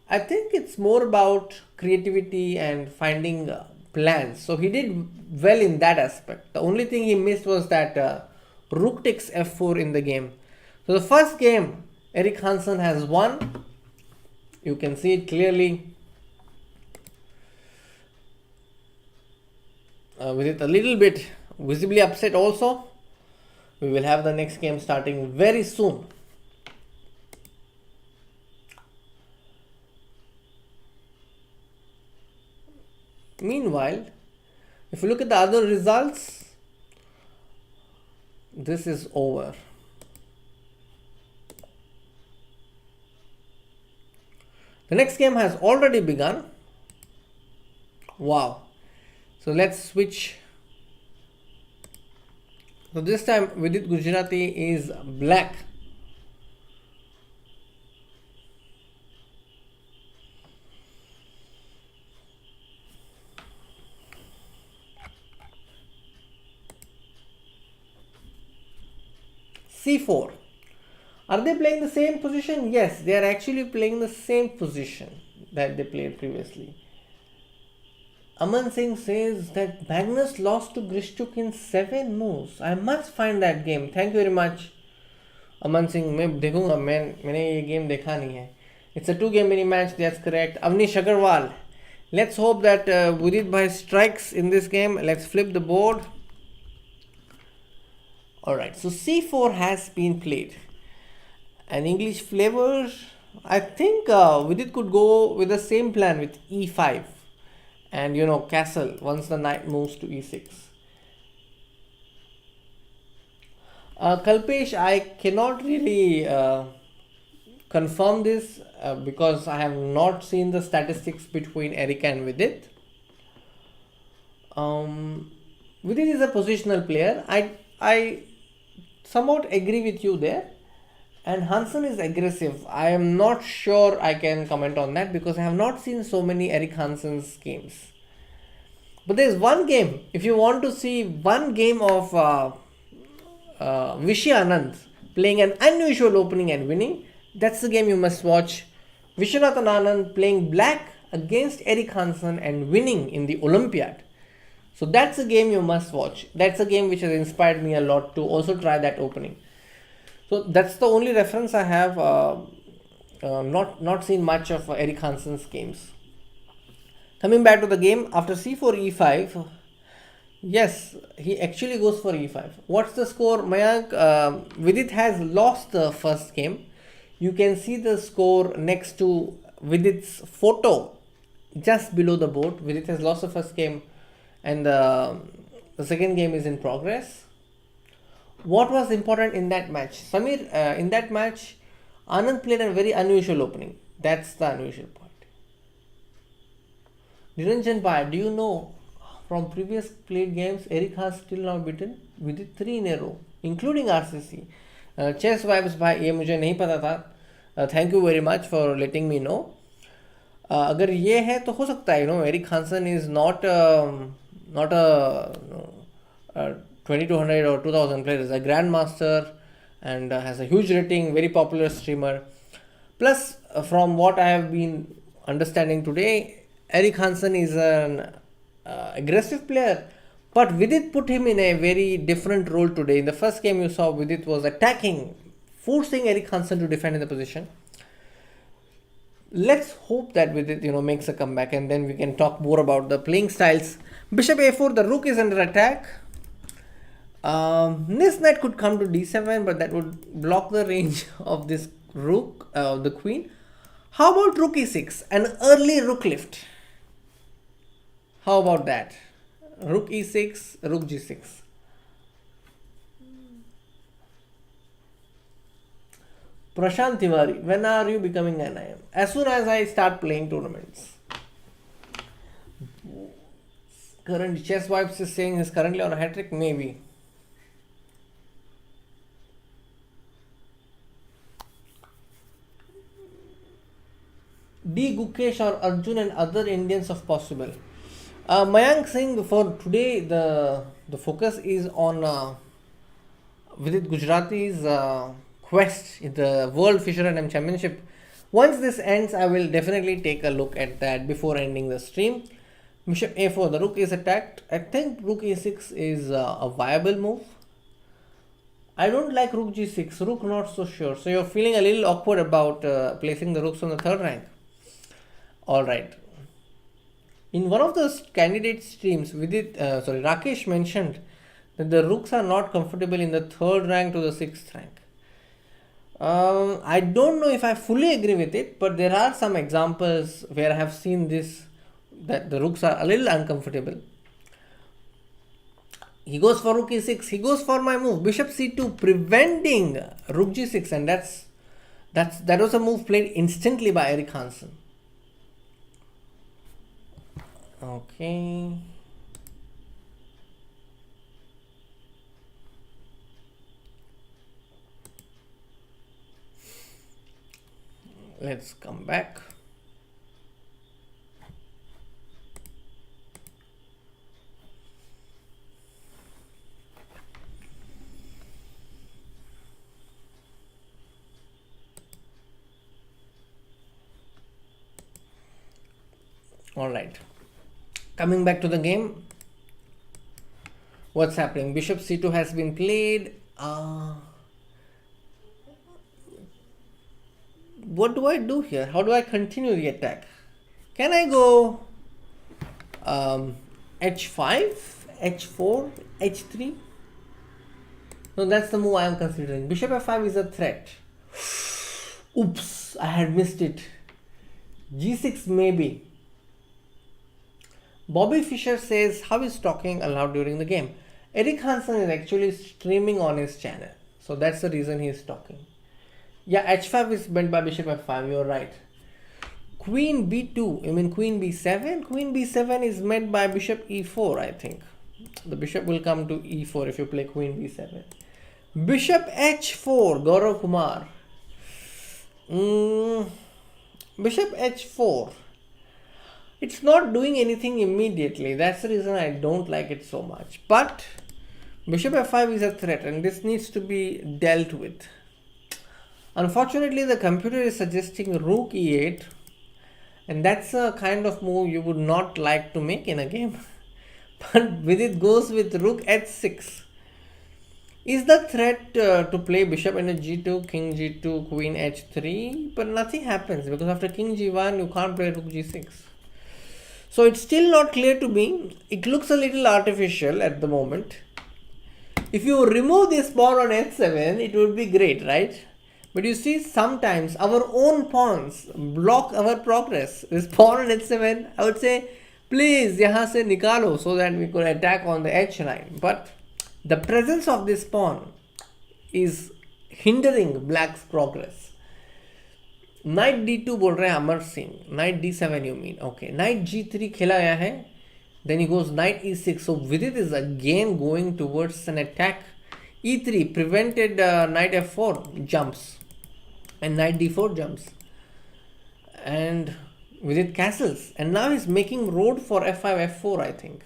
I think it's more about creativity and finding plans. So he did well in that aspect. The only thing he missed was that rook takes f4 in the game. So the first game, Eric Hansen has won. You can see it clearly. With it a little bit visibly upset also. We will have the next game starting very soon. Meanwhile, if you look at the other results, this is over. The next game has already begun. Wow. So let's switch. So this time Vidit Gujrathi is black. C4. Are they playing the same position? Yes, they are actually playing the same position that they played previously. Aman Singh says that Magnus lost to Grishchuk in 7 moves. I must find that game. Thank you very much. Aman Singh, मैं देखूंगा. मैंने ये game देखा नहीं है. It's a 2-game mini match. That's correct. Avnish Agarwal. Let's hope that Vidit Bhai strikes in this game. Let's flip the board. Alright, so C4 has been played. An English flavor. I think Vidit could go with the same plan with E5. And castle once the knight moves to e6. Kalpesh, I cannot really confirm this because I have not seen the statistics between Eric and Vidit. Vidit is a positional player. I somewhat agree with you there. And Hansen is aggressive. I am not sure I can comment on that because I have not seen so many Eric Hansen's games. But there is one game. If you want to see one game of Vishy Anand playing an unusual opening and winning, that's the game you must watch. Vishwanathan Anand playing black against Eric Hansen and winning in the Olympiad. So that's a game you must watch. That's a game which has inspired me a lot to also try that opening. So that's the only reference I have. Not seen much of Eric Hansen's games. Coming back to the game, after c4 e5, yes, he actually goes for e5. What's the score, Mayank? Vidit has lost the first game. You can see the score next to Vidit's photo, just below the board. Vidit has lost the first game, and the second game is in progress. What was important in that match? Samir, in that match, Anand played a very unusual opening. That's the unusual point. Niranjan Bhai, do you know from previous played games, Eric has still now beaten Vidit 3 in a row, including RCC. Chess vibes भाई ये मुझे नहीं पता था. Thank you very much for letting me know. अगर ये है तो हो सकता है, Eric Hansen is not a 2200 or 2000 player, is a grandmaster and has a huge rating, very popular streamer. Plus, from what I have been understanding today, Eric Hansen is an aggressive player, but Vidit put him in a very different role today. In the first game you saw Vidit was attacking, forcing Eric Hansen to defend in the position. Let's hope that Vidit makes a comeback, and then we can talk more about the playing styles. Bishop a4, the rook is under attack. This knight could come to d7, but that would block the range of this rook, the queen. How about rook e6, an early rook lift? How about that? Rook e6, rook g6. Prashant Tiwari, when are you becoming an IM? As soon as I start playing tournaments. Current Chess Vibes is saying he's currently on a hat trick, maybe. D. Gukesh or Arjun and other Indians if possible. Mayank Singh, for today the focus is on Vidit Gujrathi's quest in the World Fischer and M Championship. Once this ends, I will definitely take a look at that before ending the stream. Bishop a4, the rook is attacked. I think rook e6 is a viable move. I don't like rook g6, rook not so sure. So you're feeling a little awkward about placing the rooks on the third rank. Alright. In one of the candidate streams, Rakesh mentioned that the rooks are not comfortable in the third rank to the sixth rank. I don't know if I fully agree with it, but there are some examples where I have seen this, that the rooks are a little uncomfortable. He goes for rook e6, he goes for my move, bishop c2, preventing rook g6, and that was a move played instantly by Eric Hansen. Okay. Let's come back. All right. Coming back to the game, what's happening? Bishop c2 has been played. What do I do here? How do I continue the attack? Can I go h5, h4, h3? No, that's the move I am considering. Bishop f5 is a threat. Oops, I had missed it. g6 maybe. Bobby Fischer says, how is talking allowed during the game? Eric Hansen is actually streaming on his channel. So that's the reason he is talking. Yeah, h5 is meant by bishop f5, you're right. Queen b2, I mean queen b7? Queen b7 is meant by bishop e4, I think. The bishop will come to e4 if you play queen b7. Bishop h4, Gaurav Kumar. Bishop h4. It's not doing anything immediately. That's the reason I don't like it so much. But bishop f5 is a threat and this needs to be dealt with. Unfortunately, the computer is suggesting rook e8, and that's a kind of move you would not like to make in a game. But Vidit goes with rook h6. Is the threat to play bishop into g2, king g2, queen h3, but nothing happens because after king g1 you can't play rook g6. So it's still not clear to me. It looks a little artificial at the moment. If you remove this pawn on h7, it would be great, right? But you see, sometimes our own pawns block our progress. This pawn on h7, I would say, please, यहाँ से निकालो, so that we could attack on the h line. But the presence of this pawn is hindering black's progress. Knight d2 बोल रहे हैं Amar Singh. Knight d7 you mean? Okay. Knight g3 खेला गया है. Then he goes knight e6. So Vidit is again going towards an attack. e3 prevented knight f4 jumps. And knight d4 jumps. And Vidit castles. And now he's making road for f5 f4 I think.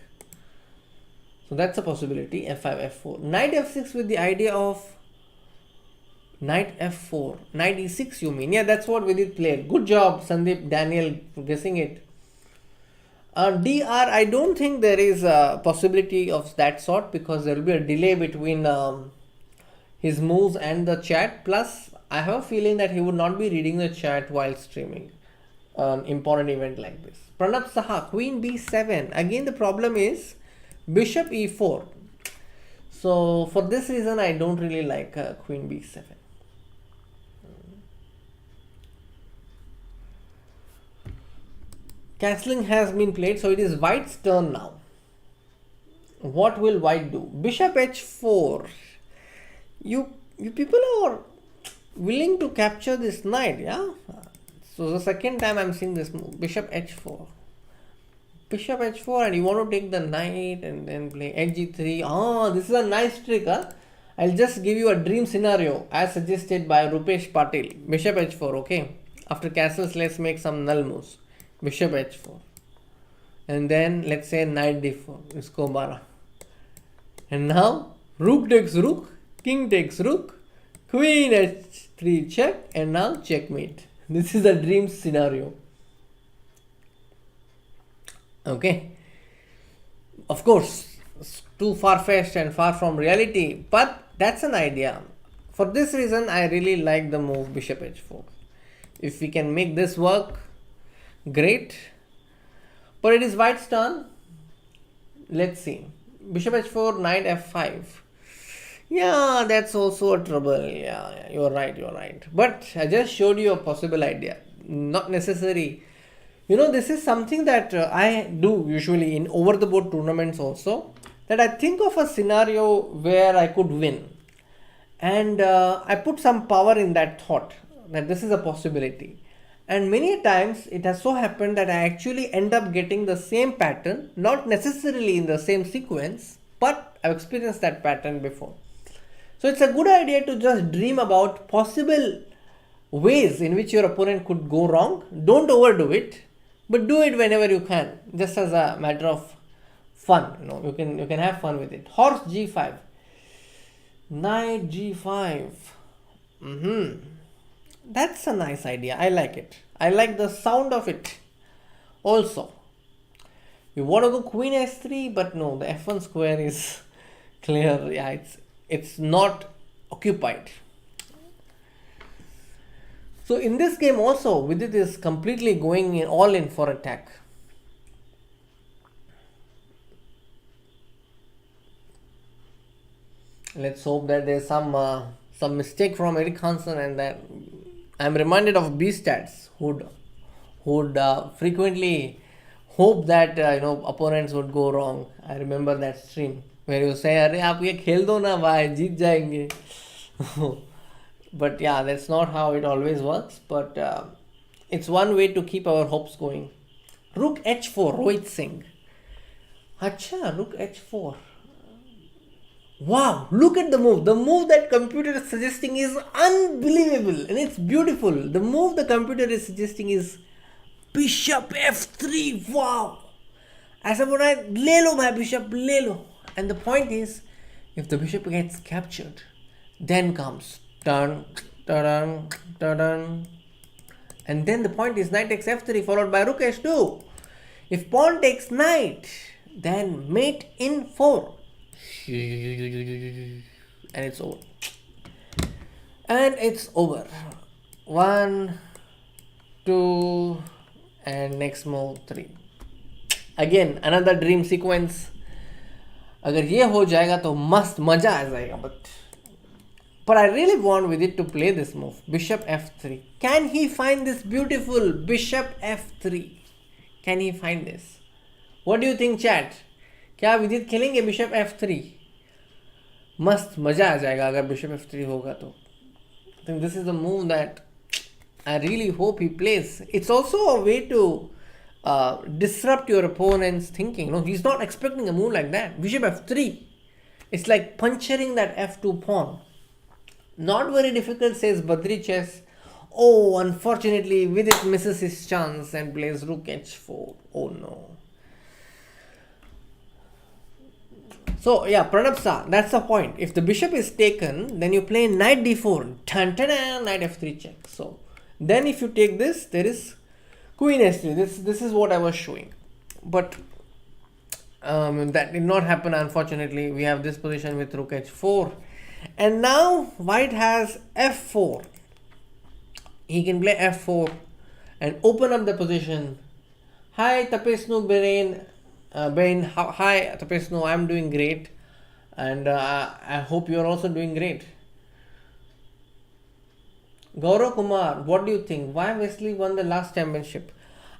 So that's a possibility. f5 f4. Knight f6 with the idea of knight f4. Knight e6 you mean? Yeah, that's what Vidit played. Good job Sandeep Daniel for guessing it. dr, I don't think there is a possibility of that sort because there will be a delay between his moves and the chat. Plus, I have a feeling that he would not be reading the chat while streaming an important event like this. Pranab Saha, queen b7. Again, the problem is bishop e4. So, for this reason, I don't really like queen b7. Castling has been played, so it is white's turn now. What will white do? Bishop h4. You people are willing to capture this knight, yeah? So the second time I'm seeing this move. Bishop h4. Bishop h4 and you want to take the knight and then play h3. Ah, this is a nice trick, huh? I'll just give you a dream scenario as suggested by Rupesh Patil. Bishop h4, okay? After castles, let's make some null moves. Bishop h4 and then let's say knight d4, isko mara, and now rook takes rook, king takes rook, queen h3 check, and now checkmate. This is a dream scenario. Okay, of course it's too far-fetched and far from reality, but that's an idea. For this reason I really like the move bishop h4. If we can make this work, great. But it is white's turn. Let's see. Bishop h4, knight f5. Yeah, that's also a trouble. Yeah, you're right. But I just showed you a possible idea. Not necessary. You know, this is something that I do usually in over-the-board tournaments also. That I think of a scenario where I could win. And I put some power in that thought. That this is a possibility. And many times it has so happened that I actually end up getting the same pattern, not necessarily in the same sequence, but I've experienced that pattern before. So it's a good idea to just dream about possible ways in which your opponent could go wrong. Don't overdo it, but do it whenever you can, just as a matter of fun. You know, you can have fun with it. Horse g5, knight g5. That's a nice idea. I like it. I like the sound of it also. You want to go queen s3, but no, the f1 square is clear. Yeah, it's not occupied. So in this game also, Vidit is completely going all in for attack. Let's hope that there's some mistake from Eric Hansen and that I'm reminded of B-stats who'd frequently hope that opponents would go wrong. I remember that stream where you say, "Arey, aap ye khel do na bhai, jeet jayenge." But yeah, that's not how it always works. But it's one way to keep our hopes going. Rook h4, Rohit Singh. Acha, rook h4. Wow, look at the move. The move that computer is suggesting is unbelievable and it's beautiful. The move the computer is suggesting is bishop f3. Wow. ऐसा बोल रहा है, ले लो भाई bishop, ले लो. And the point is, if the bishop gets captured, then comes turn, turn, turn. And then the point is knight takes f3 followed by rook h2. If pawn takes knight, then mate in 4. And it's over. And it's over. 1, 2, and next move 3. Again, another dream sequence. अगर ये हो जाएगा तो मस्त मजा आ जाएगा. But But I really want Vidit to play this move. Bishop f3. Can he find this beautiful bishop f3? Can he find this? What do you think, chat? क्या विदित खेलेंगे बिशप f3? मस्त मजा आ जाएगा अगर बिशप f3 होगा तो. I think this is the move that I really hope he plays. It's also a way to disrupt your opponent's thinking. No, he's not expecting a move like that. Bishop f3. It's like puncturing that f2 pawn. Not very difficult, says Badri Chess. Oh, unfortunately, Vidit misses his chance and plays rook h4. Oh no. So yeah, Pranab Sa, that's the point. If the bishop is taken, then you play knight d4. Dun, dun, dun, knight f3 check. So then if you take this, there is queen s3. This is what I was showing. But that did not happen, unfortunately. We have this position with rook h4. And now white has f4. He can play f4 and open up the position. Hi Tapesnu Berain. Hi Tapesnu, I'm doing great. And I hope you're also doing great. Gaurav Kumar, what do you think? Why Wesley won the last championship?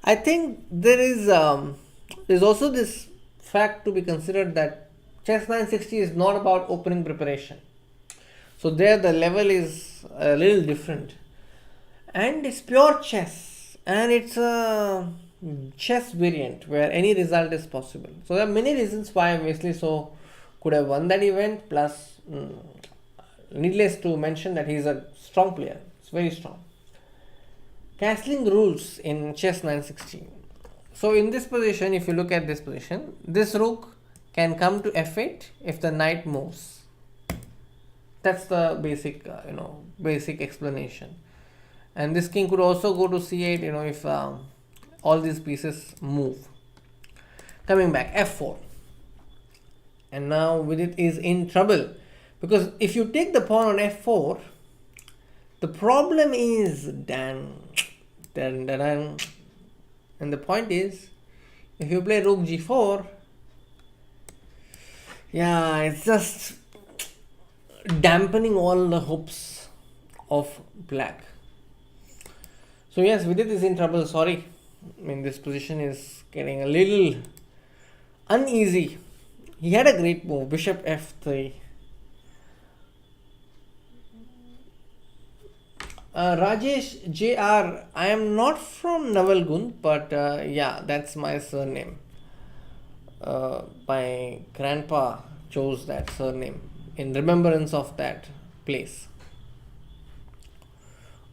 I think there's also this fact to be considered that Chess 960 is not about opening preparation. So there the level is a little different. And it's pure chess. And it's a chess variant where any result is possible. So there are many reasons why Wesley So could have won that event. Plus, needless to mention that he's a strong player. It's very strong. Castling rules in Chess 960. So in this position, if you look at this position, this rook can come to f8 if the knight moves. That's the basic, basic explanation. And this king could also go to c8, if all these pieces move. Coming back, f4. And now Vidit is in trouble. Because if you take the pawn on f4, the problem is and the point is, if you play rook g4, yeah, it's just dampening all the hopes of black. So yes, Vidit is in trouble. Sorry. I mean, this position is getting a little uneasy. He had a great move, bishop f3. Rajesh JR, I am not from Navalgund, but yeah, that's my surname. My grandpa chose that surname in remembrance of that place.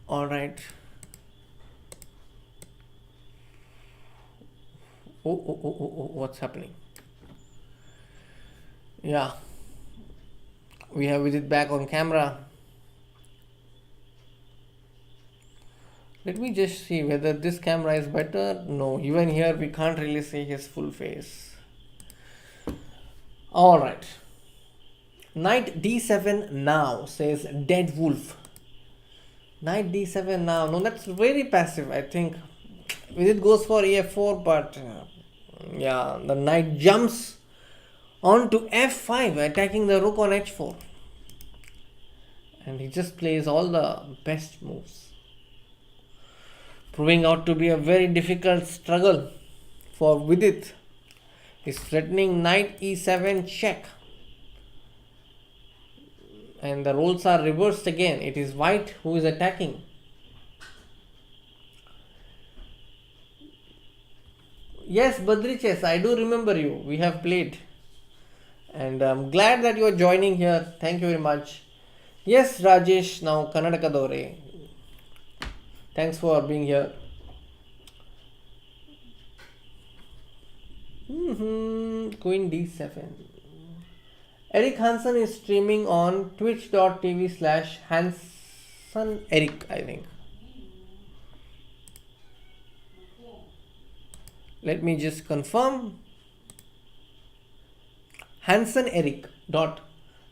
Alright. Oh, what's happening? Yeah. We have Vidit back on camera. Let me just see whether this camera is better. No, even here we can't really see his full face. Alright. Knight d7 now, says Dead Wolf. Knight d7 now. No, that's very passive. I think Vidit goes for e4, but yeah, the knight jumps onto f5, attacking the rook on h4. And he just plays all the best moves, proving out to be a very difficult struggle for Vidit. He's threatening knight e7 check. And the roles are reversed again. It is white who is attacking. Yes, Badri Chess, I do remember you. We have played. And I'm glad that you are joining here. Thank you very much. Yes, Rajesh, now Karnataka Dore. Thanks for being here. Queen d7. Eric Hansen is streaming on twitch.tv/Hansen Eric, I think. Let me just confirm. Hansen Eric.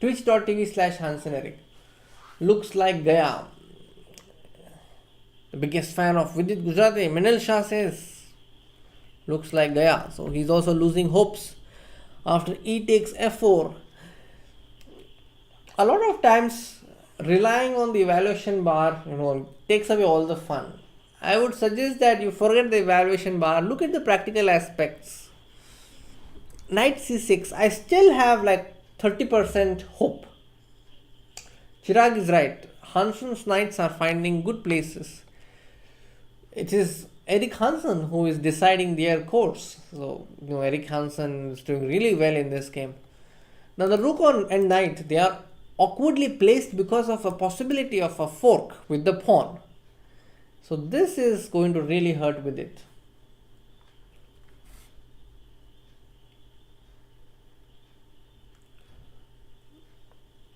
Twitch.tv/Hansen Eric. Looks like Gaya. The biggest fan of Vidit Gujrathi, Minil Shah says. Looks like Gaya. So he's also losing hopes after e takes f4. A lot of times relying on the evaluation bar, takes away all the fun. I would suggest that you forget the evaluation bar, look at the practical aspects. Knight c6, I still have like 30% hope. Chirag is right. Hansen's knights are finding good places. It is Eric Hansen who is deciding their course. So, Eric Hansen is doing really well in this game. Now, the rook and knight, they are awkwardly placed because of a possibility of a fork with the pawn. So, this is going to really hurt Vidit.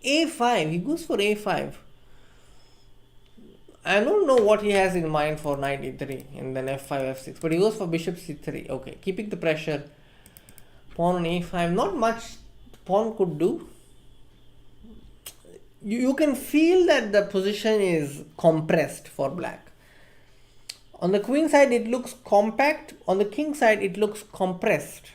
A5, he goes for A5. I don't know what he has in mind for knight e3 and then f5, f6, but he goes for bishop c3. Okay, keeping the pressure. Pawn on a5, not much pawn could do. You can feel that the position is compressed for black. On the queen side, it looks compact. On the king side, it looks compressed.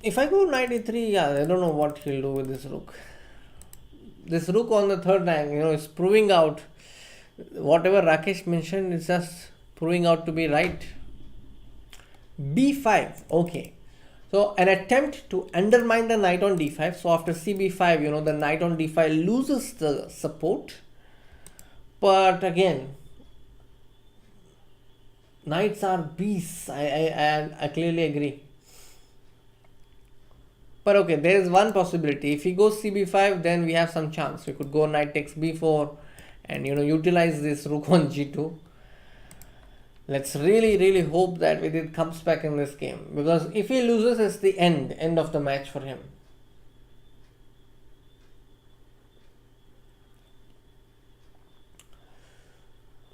If I go knight e3, yeah, I don't know what he'll do with this rook. This rook on the third rank, is proving out whatever Rakesh mentioned is just proving out to be right. b5, okay. So an attempt to undermine the knight on d5. So after cb5, the knight on d5 loses the support. But again, knights are beasts. I clearly agree. But okay, there is one possibility. If he goes cb5, then we have some chance. We could go knight takes b4 and utilize this rook on g2. Let's really hope that Vidit comes back in this game, because if he loses, it's the end of the match for him.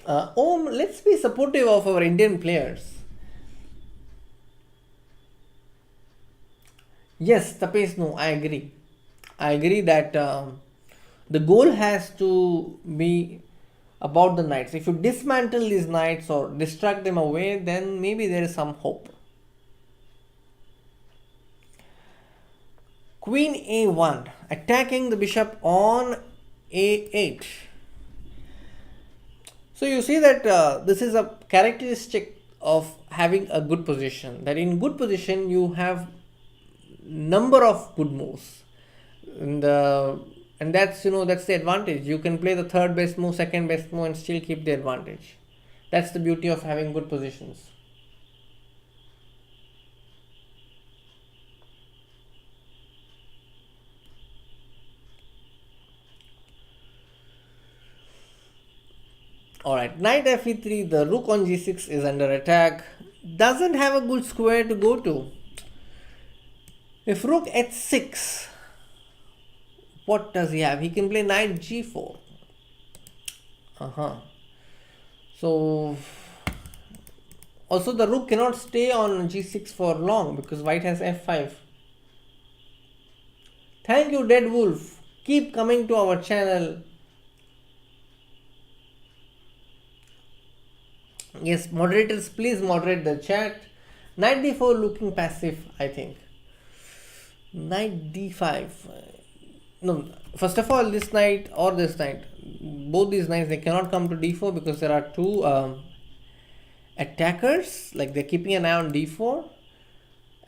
Let's be supportive of our Indian players. Yes, Tapesh, no, I agree. I agree that the goal has to be about the knights. If you dismantle these knights or distract them away, then maybe there is some hope. Queen a1, attacking the bishop on a8. So you see that this is a characteristic of having a good position. That in good position you have number of good moves, and that's that's the advantage. You can play the third best move, second best move, and still keep the advantage. That's the beauty of having good positions. Alright, knight fe3, the rook on g6 is under attack. Doesn't have a good square to go to. If rook h6, what does he have? He can play knight g4. So also the rook cannot stay on g6 for long because white has f5. Thank you, Dead Wolf. Keep coming to our channel. Yes, moderators, please moderate the chat. Knight d4 looking passive, I think. Knight d5. No, first of all, this knight or this knight, both these knights, they cannot come to d4 because there are two attackers, like they're keeping an eye on d4.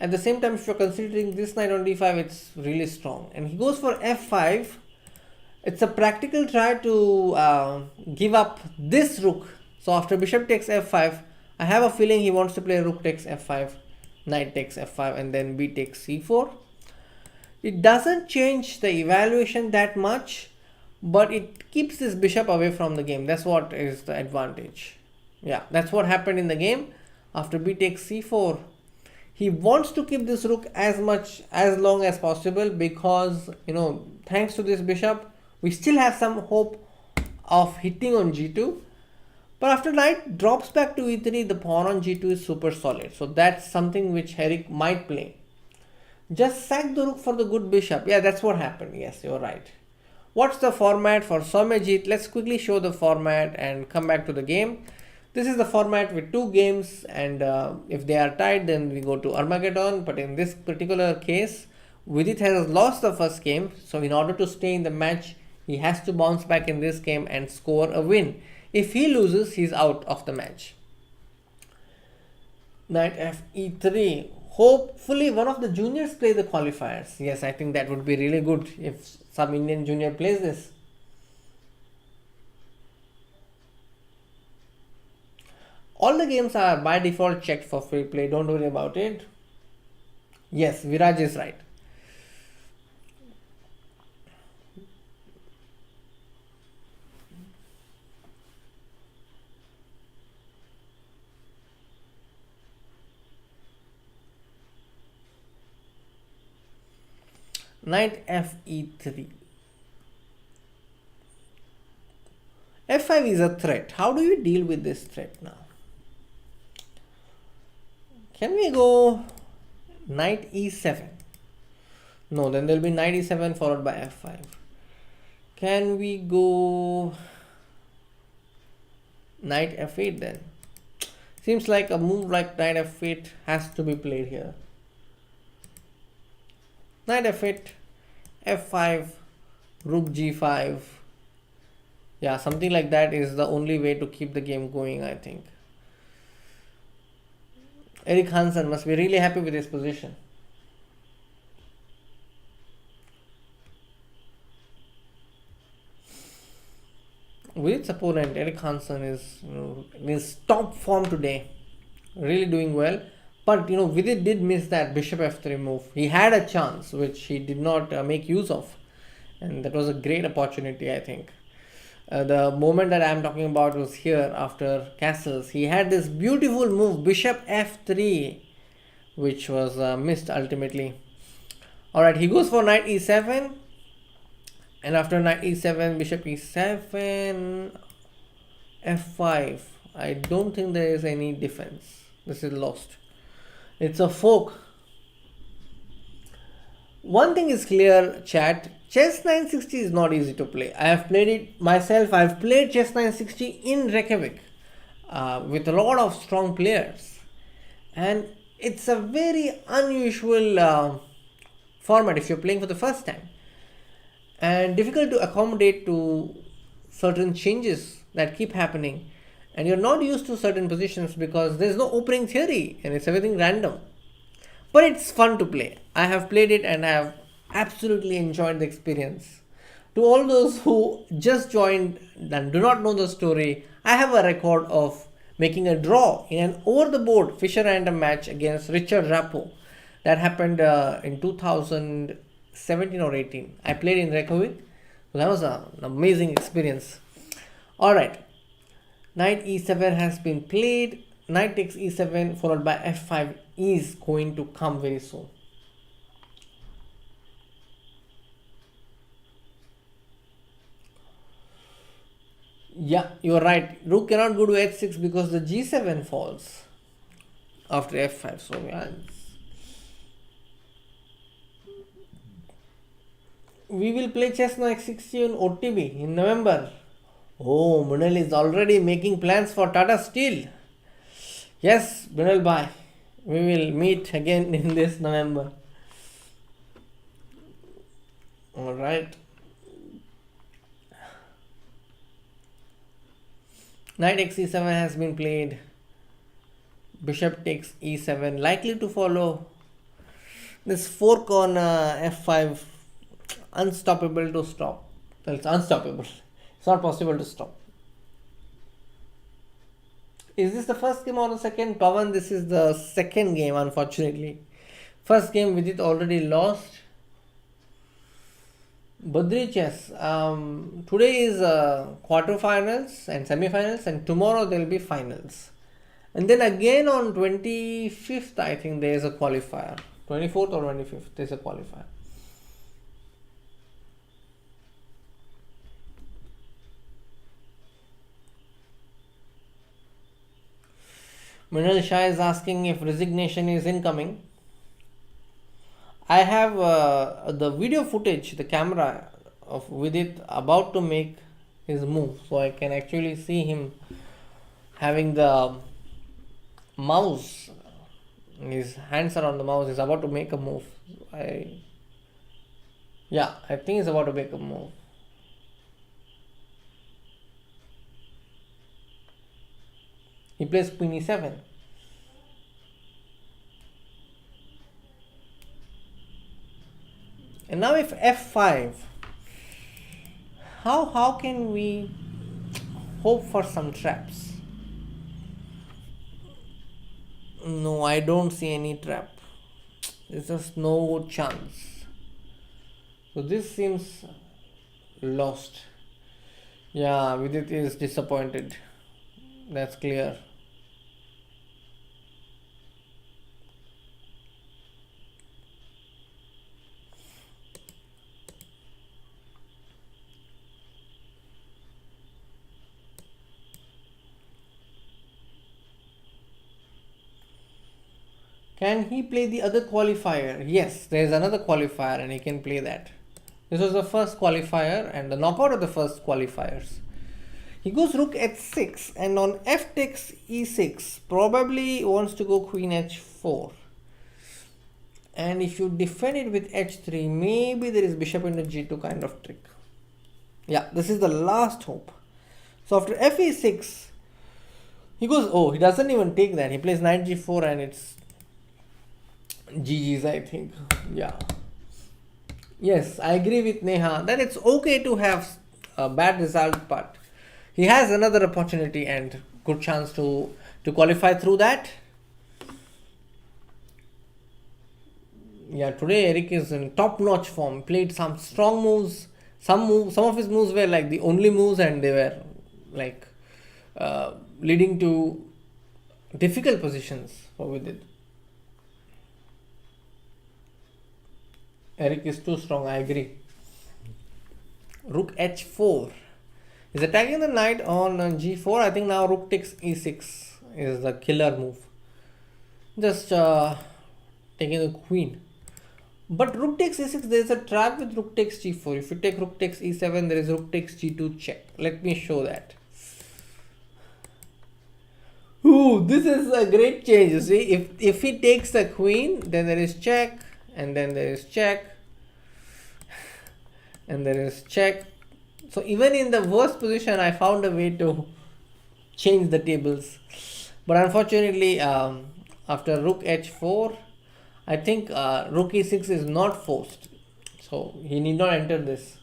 At the same time, if you're considering this knight on d5, it's really strong. And he goes for f5. It's a practical try to give up this rook. So after bishop takes f5, I have a feeling he wants to play rook takes f5, knight takes f5, and then b takes c4. It doesn't change the evaluation that much, but it keeps this bishop away from the game. That's what is the advantage. Yeah, that's what happened in the game. After b takes c4, he wants to keep this rook as long as possible because, thanks to this bishop, we still have some hope of hitting on g2. But after knight drops back to e3, the pawn on g2 is super solid. So that's something which Eric might play. Just sack the rook for the good bishop. Yeah, that's what happened. Yes, you're right. What's the format for Somejit? Let's quickly show the format and come back to the game. This is the format with two games, and if they are tied, then we go to Armageddon. But in this particular case, Vidit has lost the first game, so in order to stay in the match, he has to bounce back in this game and score a win. If he loses, he's out of the match. Knight f e3. Hopefully, one of the juniors play the qualifiers. Yes, I think that would be really good if some Indian junior plays this. All the games are by default checked for free play. Don't worry about it. Yes, Viraj is right. Knight f e3. f5 is a threat. How do you deal with this threat now? Can we go knight e7? No, then there will be knight e7 followed by f5. Can we go knight f8 then? Seems like a move like knight f8 has to be played here. Knight f8, f5, rook g5. Yeah, something like that is the only way to keep the game going, I think. Eric Hansen must be really happy with his position. Vidit's opponent, Eric Hansen, is in his top form today. Really doing well. But Vidit did miss that bishop f3 move. He had a chance which he did not make use of. And that was a great opportunity, I think. The moment that I am talking about was here after castles. He had this beautiful move, bishop f3, which was missed ultimately. Alright, he goes for knight e7. And after knight e7, bishop e7, f5. I don't think there is any defense. This is lost. It's a fork. One thing is clear, chat. Chess 960 is not easy to play. I have played it myself. I've played Chess 960 in Reykjavik with a lot of strong players. And it's a very unusual format if you're playing for the first time. And difficult to accommodate to certain changes that keep happening. And you're not used to certain positions because there's no opening theory and it's everything random. But it's fun to play. I have played it and I have absolutely enjoyed the experience. To all those who just joined and do not know the story, I have a record of making a draw in an over-the-board Fischer random match against Richard Rappo. That happened in 2017 or 18. I played in Reykjavik. So that was an amazing experience. Alright. Knight e7 has been played. Knight takes e7 followed by f5 is going to come very soon. Yeah, you are right. Rook cannot go to h6 because the g7 falls after f5. So yeah, we will play chess 960 on OTB in November. Oh, Munel is already making plans for Tata Steel. Yes, Munel bhai. We will meet again in this November. Alright. Knight x e7 has been played. Bishop takes e7. Likely to follow. This fork on f5. Unstoppable to stop. Well, it's unstoppable. It's not possible to stop. Is this the first game or the second? Pavan, this is the second game, unfortunately. First game, Vidit already lost. Badri Chess. Today is quarterfinals and semifinals, and tomorrow there will be finals. And then again on 25th, I think there is a qualifier. 24th or 25th, there is a qualifier. Minal Shah is asking if resignation is incoming. I have the video footage, the camera of Vidit about to make his move, so I can actually see him having the mouse. His hands are on the mouse. He's about to make a move. Yeah, I think he's about to make a move. He plays queen e7. And now if f5, how can we hope for some traps? No, I don't see any trap. There's just no chance. So this seems lost. Yeah, Vidit is disappointed. That's clear. Can he play the other qualifier? Yes, there is another qualifier and he can play that. This was the first qualifier and the knockout of the first qualifiers. He goes rook h6 and on f takes e6 probably wants to go queen h4. And if you defend it with h3, maybe there is bishop into g2 kind of trick. Yeah, this is the last hope. So after f e6, he goes, oh, he doesn't even take that. He plays knight g4 and it's GG's, I think. Yeah. Yes, I agree with Neha that it's okay to have a bad result, but he has another opportunity and good chance to qualify through that. Yeah, today Eric is in top-notch form. Played some strong moves. Some of his moves were like the only moves, and they were like leading to difficult positions for Vidit. Eric is too strong, I agree. Rook h4. He's attacking the knight on g4. I think now rook takes e6 is the killer move. Just taking the queen. But rook takes e6, there is a trap with rook takes g4. If you take rook takes e7, there is rook takes g2 check. Let me show that. Ooh, this is a great change. You see, if he takes the queen, then there is check, and then there is check, and there is check. So even in the worst position, I found a way to change the tables. But unfortunately, after rook h4, I think rook e6 is not forced. So he need not enter this.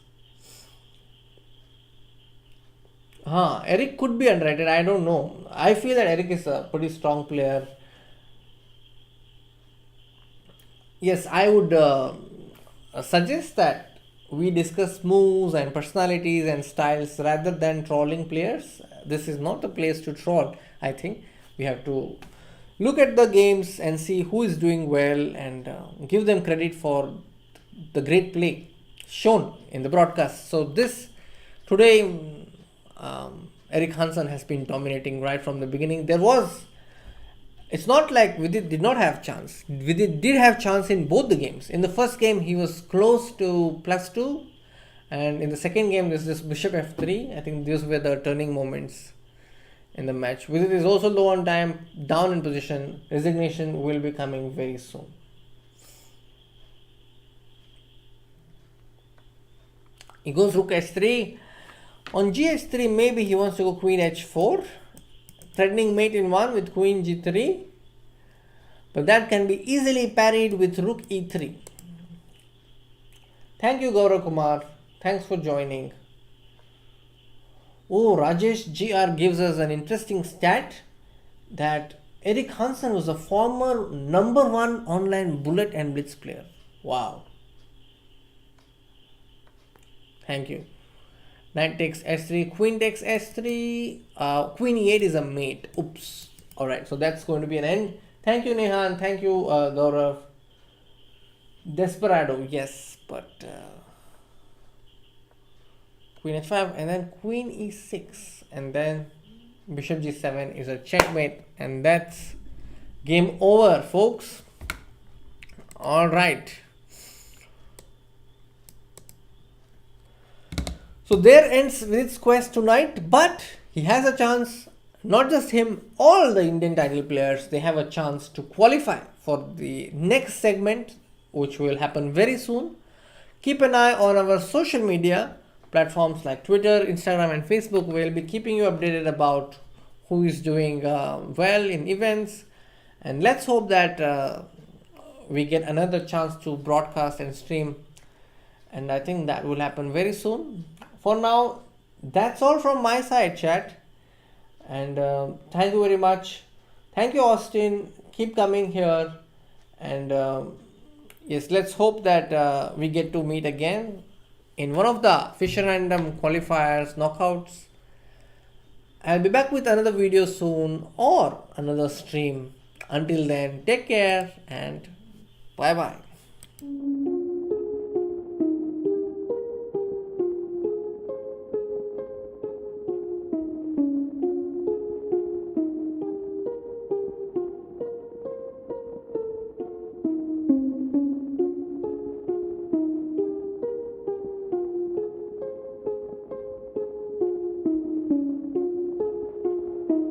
Eric could be underrated. I don't know. I feel that Eric is a pretty strong player. Yes, I would suggest that we discuss moves and personalities and styles rather than trolling players. This is not the place to troll. I think we have to look at the games and see who is doing well and give them credit for the great play shown in the broadcast. So this today, Eric Hansen has been dominating right from the beginning. It's not like Vidit did not have chance. Vidit did have chance in both the games. In the first game, he was close to +2. And in the second game, there's this bishop f3. I think these were the turning moments in the match. Vidit is also low on time, down in position. Resignation will be coming very soon. He goes rook h3. On gh3, maybe he wants to go queen h4. Threatening mate in 1 with queen g3, but that can be easily parried with rook e3. Thank you, Gaurav Kumar. Thanks for joining. Oh, Rajesh GR gives us an interesting stat that Eric Hansen was a former #1 online bullet and blitz player. Wow. Thank you. Knight takes h3, queen takes h3, queen e8 is a mate. Oops. Alright, so that's going to be an end. Thank you, Neha, and thank you, Gaurav. Desperado, yes, but queen h5 and then queen e6 and then bishop g7 is a checkmate, and that's game over, folks. Alright. So there ends Vidit's quest tonight, but he has a chance, not just him, all the Indian title players, they have a chance to qualify for the next segment, which will happen very soon. Keep an eye on our social media platforms like Twitter, Instagram, and Facebook. We'll be keeping you updated about who is doing well in events. And let's hope that we get another chance to broadcast and stream. And I think that will happen very soon. For now, that's all from my side, chat. And thank you very much. Thank you, Austin. Keep coming here. And yes, let's hope that we get to meet again in one of the Fischer Random qualifiers knockouts. I'll be back with another video soon or another stream. Until then, take care and bye bye.